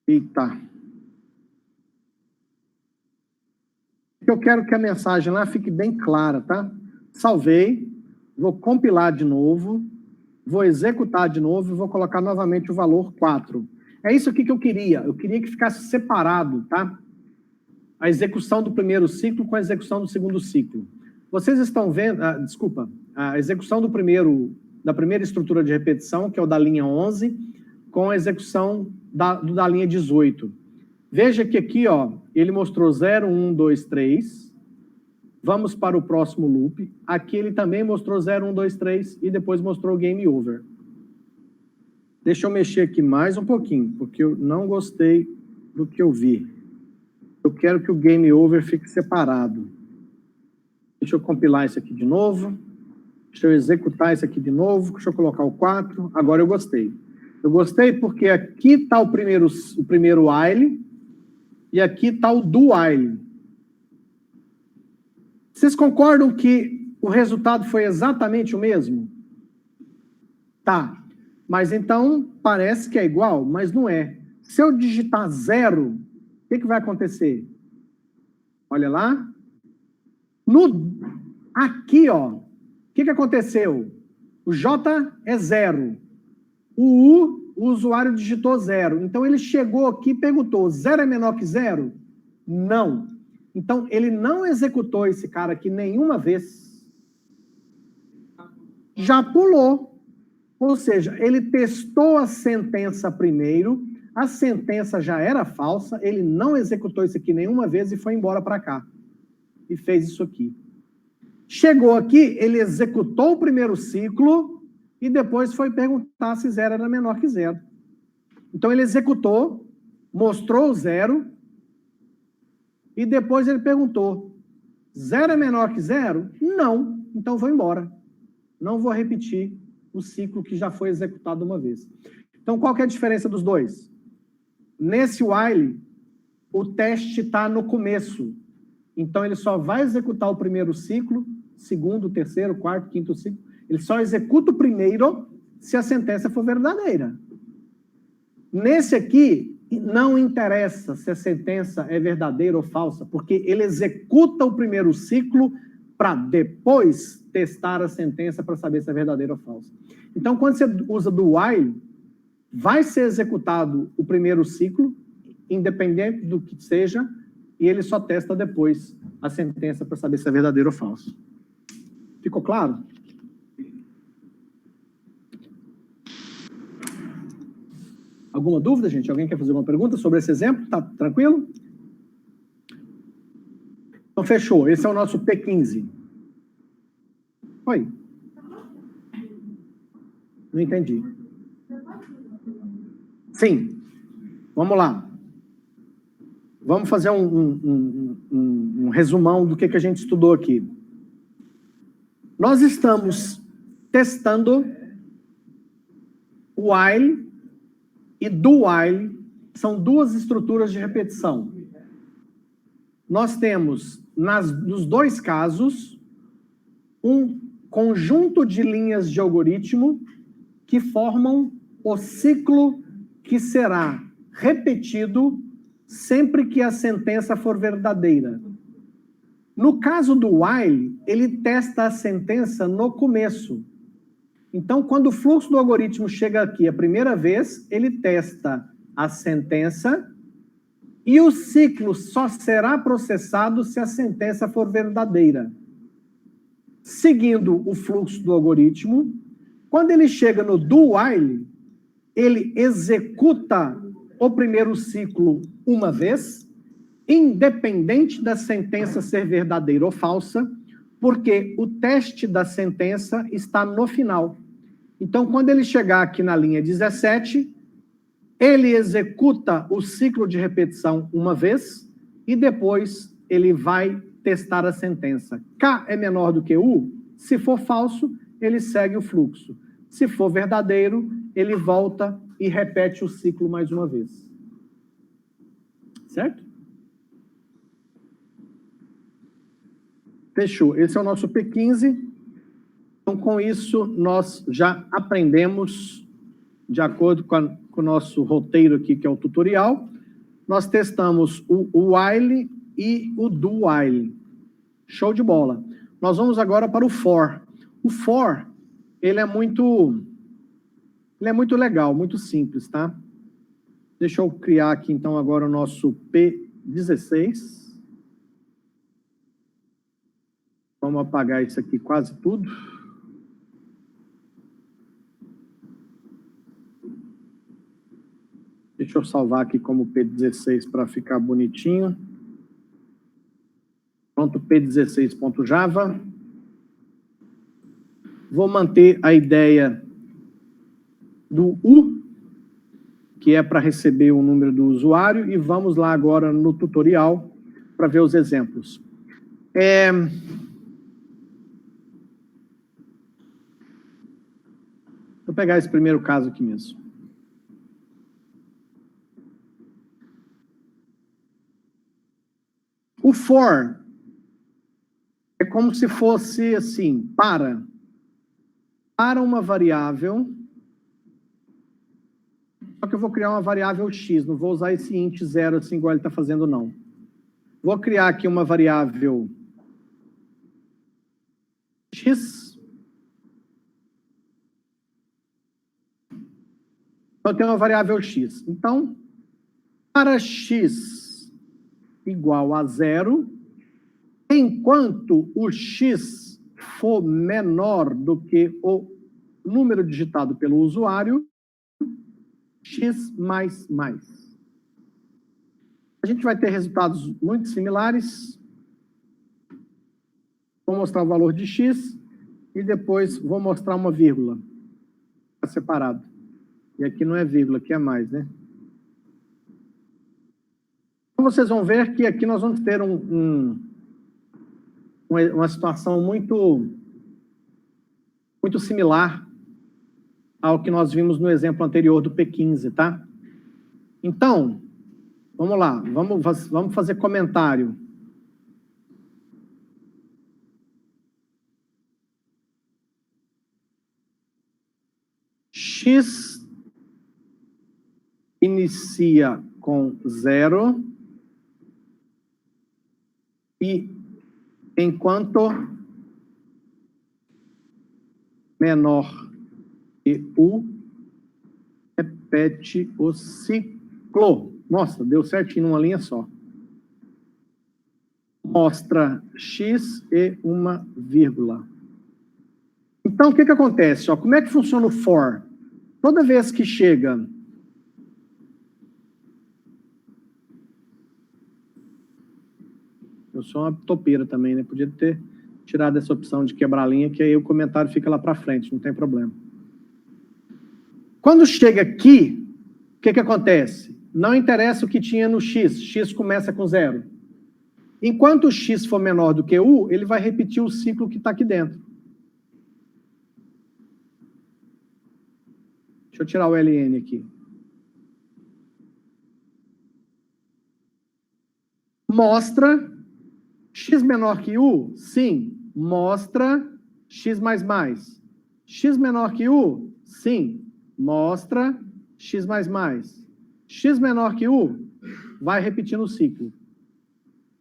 Eita. Eu quero que a mensagem lá fique bem clara, tá? Salvei, vou compilar de novo, vou executar de novo e vou colocar novamente o valor 4. É isso aqui que eu queria. Eu queria que ficasse separado, tá? A execução do primeiro ciclo com a execução do segundo ciclo. Vocês estão vendo... a execução da primeira estrutura de repetição, que é o da linha 11, com a execução da linha 18. Veja que aqui, ele mostrou 0, 1, 2, 3. Vamos para o próximo loop. Aqui ele também mostrou 0, 1, 2, 3 e depois mostrou game over. Deixa eu mexer aqui mais um pouquinho, porque eu não gostei do que eu vi. Eu quero que o game over fique separado. Deixa eu compilar isso aqui de novo. Deixa eu executar isso aqui de novo. Deixa eu colocar o 4. Agora eu gostei. Eu gostei porque aqui está o primeiro while e aqui está o do while. Vocês concordam que o resultado foi exatamente o mesmo? Tá. Mas então parece que é igual, mas não é. Se eu digitar 0, o que vai acontecer? Olha lá. Aqui, o que aconteceu? O J é 0. O usuário digitou 0. Então, ele chegou aqui e perguntou, 0 é menor que 0? Não. Então, ele não executou esse cara aqui nenhuma vez. Já pulou. Ou seja, ele testou a sentença primeiro, a sentença já era falsa, ele não executou isso aqui nenhuma vez e foi embora para cá. E fez isso aqui. Chegou aqui, ele executou o primeiro ciclo... e depois foi perguntar se 0 era menor que 0. Então, ele executou, mostrou o 0, e depois ele perguntou, 0 é menor que 0? Não, então vou embora. Não vou repetir o ciclo que já foi executado uma vez. Então, qual que é a diferença dos dois? Nesse while, o teste está no começo. Então, ele só vai executar o primeiro ciclo, segundo, terceiro, quarto, quinto ciclo. Ele só executa o primeiro se a sentença for verdadeira. Nesse aqui, não interessa se a sentença é verdadeira ou falsa, porque ele executa o primeiro ciclo para depois testar a sentença para saber se é verdadeira ou falsa. Então, quando você usa do while, vai ser executado o primeiro ciclo, independente do que seja, e ele só testa depois a sentença para saber se é verdadeiro ou falso. Ficou claro? Alguma dúvida, gente? Alguém quer fazer uma pergunta sobre esse exemplo? Tá tranquilo? Então, fechou. Esse é o nosso P15. Oi. Não entendi. Sim. Vamos lá. Vamos fazer um resumão do que a gente estudou aqui. Nós estamos testando o while e do while. São duas estruturas de repetição. Nós temos, nos dois casos, um conjunto de linhas de algoritmo que formam o ciclo que será repetido sempre que a sentença for verdadeira. No caso do while, ele testa a sentença no começo. Então, quando o fluxo do algoritmo chega aqui a primeira vez, ele testa a sentença e o ciclo só será processado se a sentença for verdadeira. Seguindo o fluxo do algoritmo, quando ele chega no do while, ele executa o primeiro ciclo uma vez, independente da sentença ser verdadeira ou falsa, porque o teste da sentença está no final. Então, quando ele chegar aqui na linha 17, ele executa o ciclo de repetição uma vez e depois ele vai testar a sentença. K é menor do que U? Se for falso, ele segue o fluxo. Se for verdadeiro, ele volta e repete o ciclo mais uma vez. Certo? Fechou. Esse é o nosso P15. Então, com isso, nós já aprendemos, de acordo com o nosso roteiro aqui, que é o tutorial, nós testamos o while e o do while. Show de bola. Nós vamos agora para o for. O for, ele é muito legal, muito simples, tá? Deixa eu criar aqui, então, agora o nosso P16. Vamos apagar isso aqui quase tudo. Deixa eu salvar aqui como P16 para ficar bonitinho. Pronto, P16.java. Vou manter a ideia do U, que é para receber o número do usuário, e vamos lá agora no tutorial para ver os exemplos. Vou pegar esse primeiro caso aqui mesmo. O for é como se fosse assim, para uma variável, só que eu vou criar uma variável x, não vou usar esse int 0 assim igual ele está fazendo, não. Vou criar aqui uma variável x. Então, eu tenho uma variável x. Então, para x igual a 0, enquanto o x for menor do que o número digitado pelo usuário, x mais mais. A gente vai ter resultados muito similares. Vou mostrar o valor de x e depois vou mostrar uma vírgula. Está separado. E aqui não é vírgula, aqui é mais, né? Então, vocês vão ver que aqui nós vamos ter uma situação muito similar ao que nós vimos no exemplo anterior do P15, tá? Então, vamos lá, vamos fazer comentário. X inicia com 0 e enquanto menor que U, repete o ciclo. Nossa, deu certinho numa linha só. Mostra x e uma vírgula. Então, o que acontece? Ó, como é que funciona o for? Toda vez que chega... Eu sou uma topeira também, né? Podia ter tirado essa opção de quebrar a linha, que aí o comentário fica lá para frente, não tem problema. Quando chega aqui, o que acontece? Não interessa o que tinha no x, x começa com 0. Enquanto o x for menor do que u, ele vai repetir o ciclo que está aqui dentro. Deixa eu tirar o ln aqui. Mostra x menor que u? Sim. Mostra x mais mais. X menor que u? Sim. Mostra x mais mais. X menor que u? Vai repetindo o ciclo.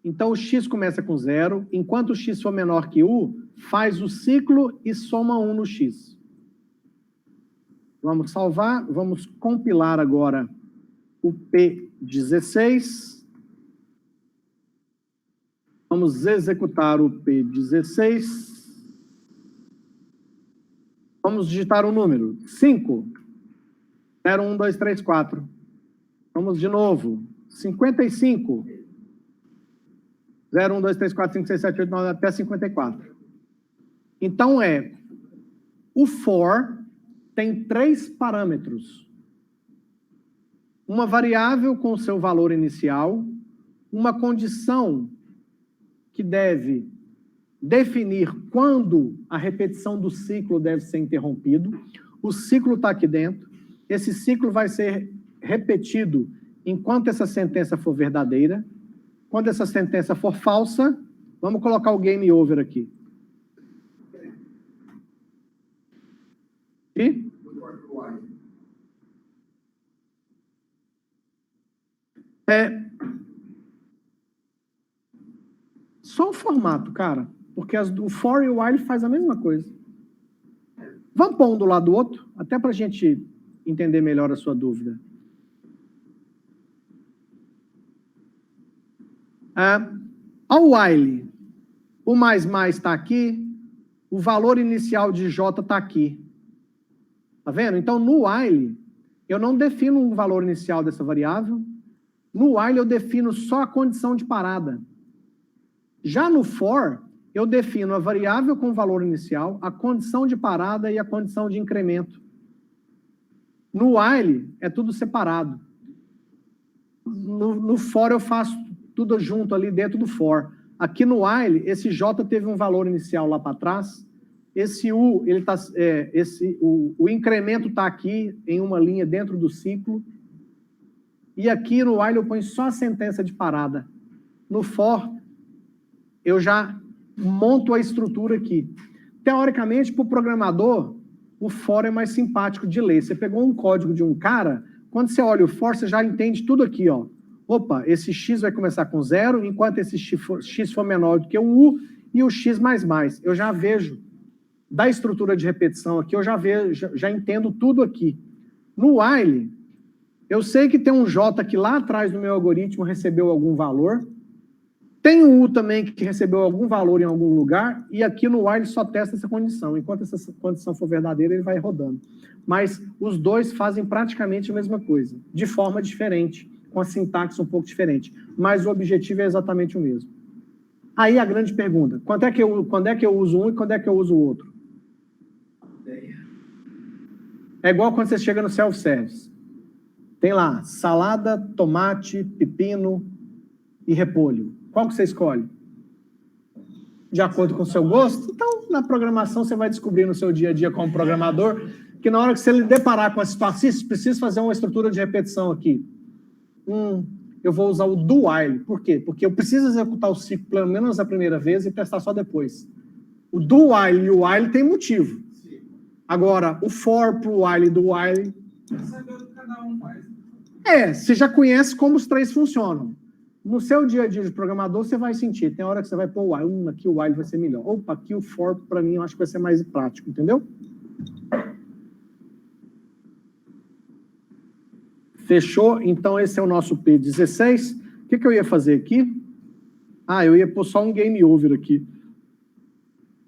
Então, o x começa com 0. Enquanto o x for menor que u, faz o ciclo e soma 1 no x. Vamos salvar. Vamos compilar agora o P16. Vamos executar o P16. Vamos digitar o número. 5. 0, 1, 2, 3, 4. Vamos de novo. 55. 0, 1, 2, 3, 4, 5, 6, 7, 8, 9, até 54. Então, o for tem 3 parâmetros. Uma variável com o seu valor inicial, uma condição que deve definir quando a repetição do ciclo deve ser interrompido. O ciclo está aqui dentro. Esse ciclo vai ser repetido enquanto essa sentença for verdadeira. Quando essa sentença for falsa, vamos colocar o game over aqui. E? Só o formato, cara. Porque o for e o while faz a mesma coisa. Vamos pôr um do lado do outro, até para a gente entender melhor a sua dúvida. Ao while, o mais está aqui, o valor inicial de J está aqui. Tá vendo? Então, no while, eu não defino um valor inicial dessa variável. No while, eu defino só a condição de parada. Já no for, eu defino a variável com o valor inicial, a condição de parada e a condição de incremento. No while, é tudo separado. No for, eu faço tudo junto ali dentro do for. Aqui no while, esse J teve um valor inicial lá para trás. Esse U, o incremento está aqui em uma linha dentro do ciclo. E aqui no while eu ponho só a sentença de parada. No for, eu já monto a estrutura aqui. Teoricamente, para o programador, o for é mais simpático de ler. Você pegou um código de um cara, quando você olha o for, você já entende tudo aqui, ó. Opa, esse x vai começar com 0, enquanto esse x for menor do que um u, e o x mais mais. Eu já vejo, da estrutura de repetição aqui, eu já vejo, já entendo tudo aqui. No while, eu sei que tem um j que lá atrás do meu algoritmo recebeu algum valor, tem um u também que recebeu algum valor em algum lugar, e aqui no while só testa essa condição. Enquanto essa condição for verdadeira, ele vai rodando. Mas os dois fazem praticamente a mesma coisa, de forma diferente, com a sintaxe um pouco diferente. Mas o objetivo é exatamente o mesmo. Aí a grande pergunta, quando é que eu uso um e quando é que eu uso o outro? É igual quando você chega no self-service. Tem lá salada, tomate, pepino e repolho. Qual que você escolhe? De acordo com o seu gosto? Então, na programação, você vai descobrir no seu dia a dia como programador que na hora que você deparar com a situação, precisa fazer uma estrutura de repetição aqui. Eu vou usar o do while. Por quê? Porque eu preciso executar o ciclo pelo menos a primeira vez e testar só depois. O do while e o while tem motivo. Agora, o for pro while e do while... você já conhece como os três funcionam. No seu dia a dia de programador, você vai sentir. Tem hora que você vai pôr o while. Aqui o while vai ser melhor. Opa, aqui o for, para mim, eu acho que vai ser mais prático. Entendeu? Fechou? Então, esse é o nosso P16. O que eu ia fazer aqui? Ah, eu ia pôr só um game over aqui,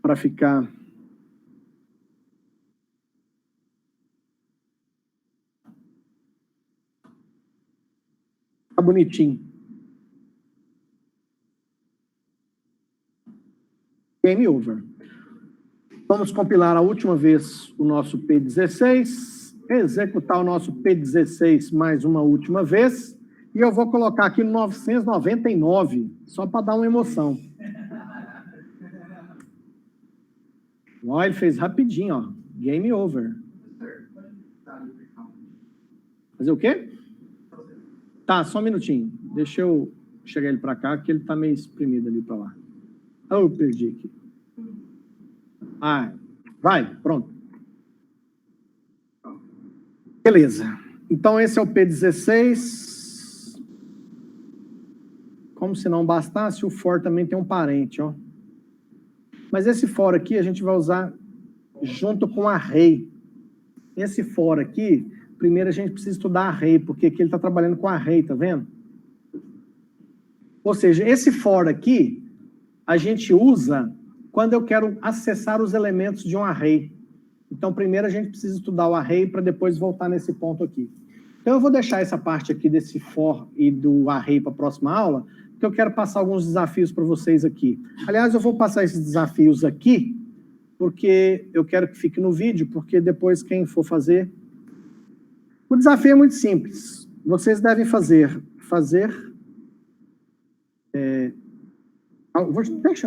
para ficar... Tá bonitinho. Game over. Vamos compilar a última vez o nosso P16, executar o nosso P16 mais uma última vez, e eu vou colocar aqui no 999, só para dar uma emoção. Ó, ele fez rapidinho, ó. Game over. Fazer o quê? Tá, só um minutinho. Deixa eu chegar ele para cá, que ele tá meio espremido ali para lá. Ah, eu perdi aqui. Ah, vai, pronto. Beleza. Então, esse é o P16. Como se não bastasse, o for também tem um parente, ó. Mas esse for aqui a gente vai usar junto com array. Esse for aqui, primeiro a gente precisa estudar array, porque aqui ele está trabalhando com array, tá vendo? Ou seja, esse for aqui, a gente usa quando eu quero acessar os elementos de um array. Então, primeiro a gente precisa estudar o array para depois voltar nesse ponto aqui. Então, eu vou deixar essa parte aqui desse for e do array para a próxima aula, porque eu quero passar alguns desafios para vocês aqui. Aliás, eu vou passar esses desafios aqui, porque eu quero que fique no vídeo, porque depois quem for fazer... O desafio é muito simples. Vocês devem fazer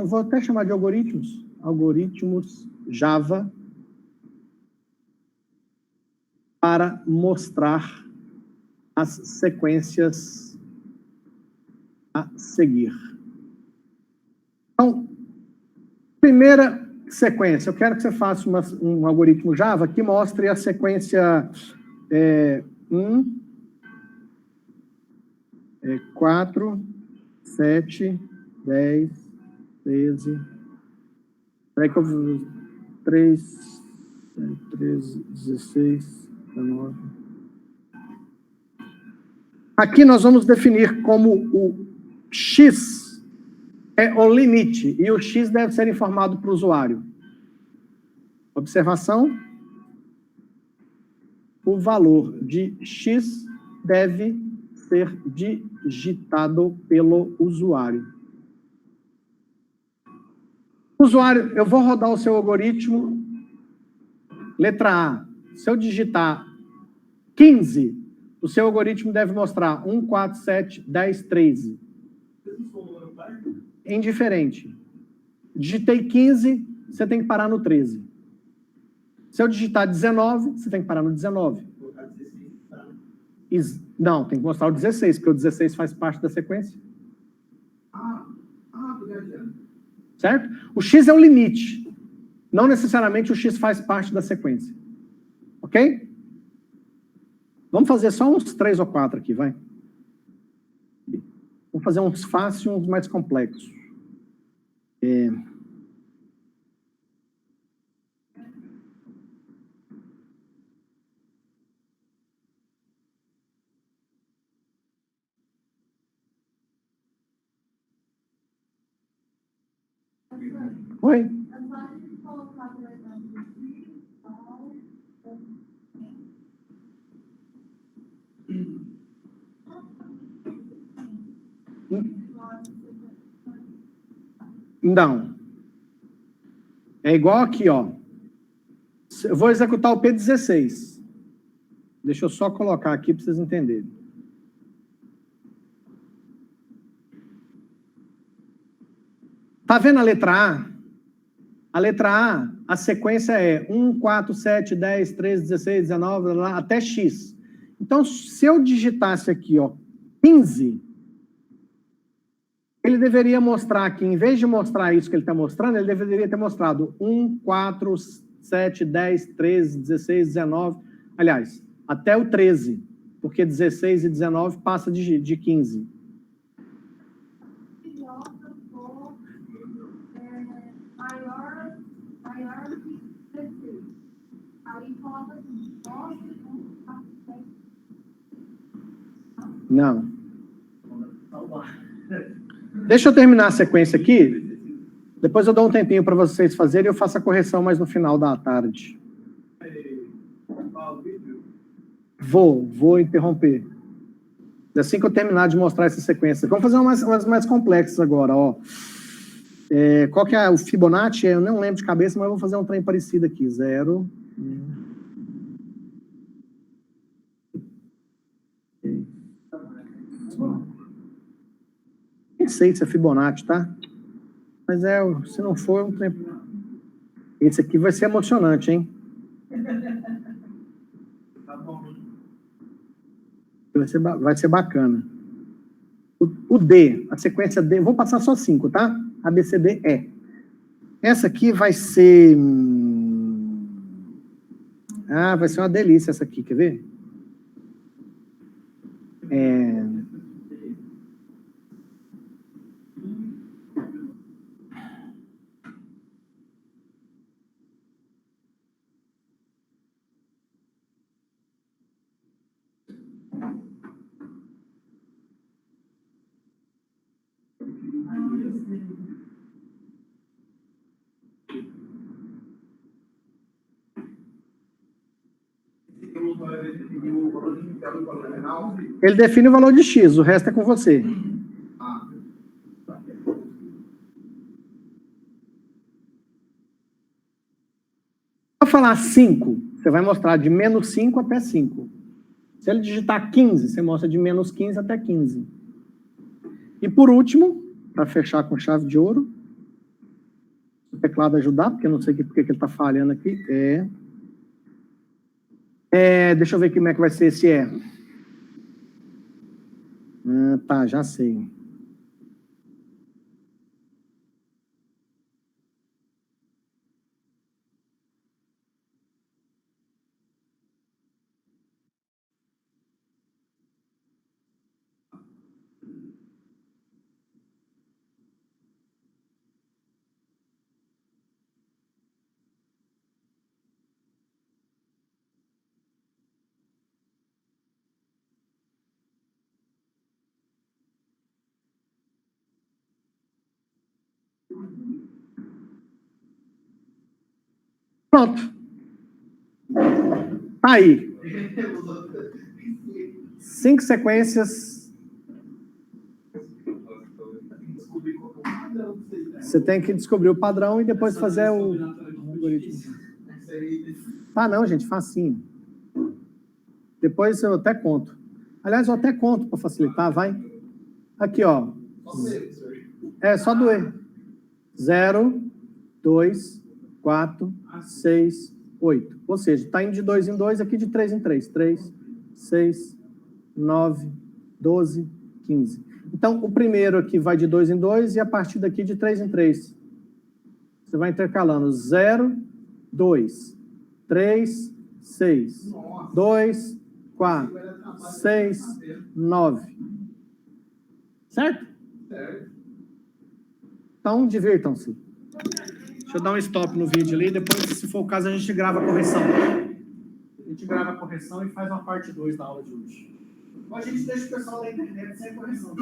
vou até chamar de algoritmos Java para mostrar as sequências a seguir. Então, primeira sequência, eu quero que você faça um algoritmo Java que mostre a sequência 4, 7, 10, 13, 3, 13, 16, 19. Aqui nós vamos definir como o X é o limite, e o X deve ser informado para o usuário. Observação: o valor de X deve ser digitado pelo usuário. Usuário, eu vou rodar o seu algoritmo. Letra A, se eu digitar 15, o seu algoritmo deve mostrar 1, 4, 7, 10, 13. Indiferente. Digitei 15, você tem que parar no 13. Se eu digitar 19, você tem que parar no 19. Não, tem que mostrar o 16, porque o 16 faz parte da sequência. Certo? O X é o limite. Não necessariamente o X faz parte da sequência. Ok? Vamos fazer só uns 3 ou 4 aqui, vai. Vamos fazer uns fáceis e uns mais complexos. Oi? Não. É igual aqui, ó. Eu vou executar o P16. Deixa eu só colocar aqui para vocês entenderem. Tá vendo a letra A? A letra A, a sequência é 1, 4, 7, 10, 13, 16, 19, até X. Então, se eu digitasse aqui, ó, 15, ele deveria mostrar aqui, em vez de mostrar isso que ele está mostrando, ele deveria ter mostrado 1, 4, 7, 10, 13, 16, 19, aliás, até o 13, porque 16 e 19 passa de 15. Maior que 16. Aí coloca assim, Não. Deixa eu terminar a sequência aqui. Depois eu dou um tempinho para vocês fazerem e eu faço a correção mais no final da tarde. Vou interromper. Assim que eu terminar de mostrar essa sequência. Vamos fazer umas mais complexas agora, ó. Qual que é o Fibonacci? Eu não lembro de cabeça, mas eu vou fazer um trem parecido aqui. 0. Nem sei se é Fibonacci, tá? Mas se não for, um trem... Esse aqui vai ser emocionante, hein? Vai ser bacana. O D, a sequência D, vou passar só 5, tá? A, B, C, D, E. Essa aqui vai ser... vai ser uma delícia essa aqui, quer ver? Ele define o valor de X, o resto é com você. Se eu falar 5, você vai mostrar de menos 5 até 5. Se ele digitar 15, você mostra de menos 15 até 15. E por último, para fechar com chave de ouro, o teclado ajudar, porque eu não sei porque ele está falhando aqui. Deixa eu ver como é que vai ser esse tá, já sei. Pronto. Tá aí. 5 sequências. Você tem que descobrir o padrão e depois fazer o algoritmo. Tá, não, gente, facinho. Depois eu até conto. Aliás, eu até conto para facilitar, vai. Aqui, ó. Só doer. 0, 2, 4, 6, 8. Ou seja, está indo de 2 em 2, aqui de 3 em 3. 3, 6, 9, 12, 15. Então, o primeiro aqui vai de 2 em 2 e a partir daqui de 3 em 3. Você vai intercalando 0, 2, 3, 6, 2, 4, 6, 9. Certo? Certo. Então, divirtam-se. Deixa eu dar um stop no vídeo ali, depois, se for o caso, a gente grava a correção. A gente grava a correção e faz uma parte 2 da aula de hoje. Ou a gente deixa o pessoal da internet sem correção.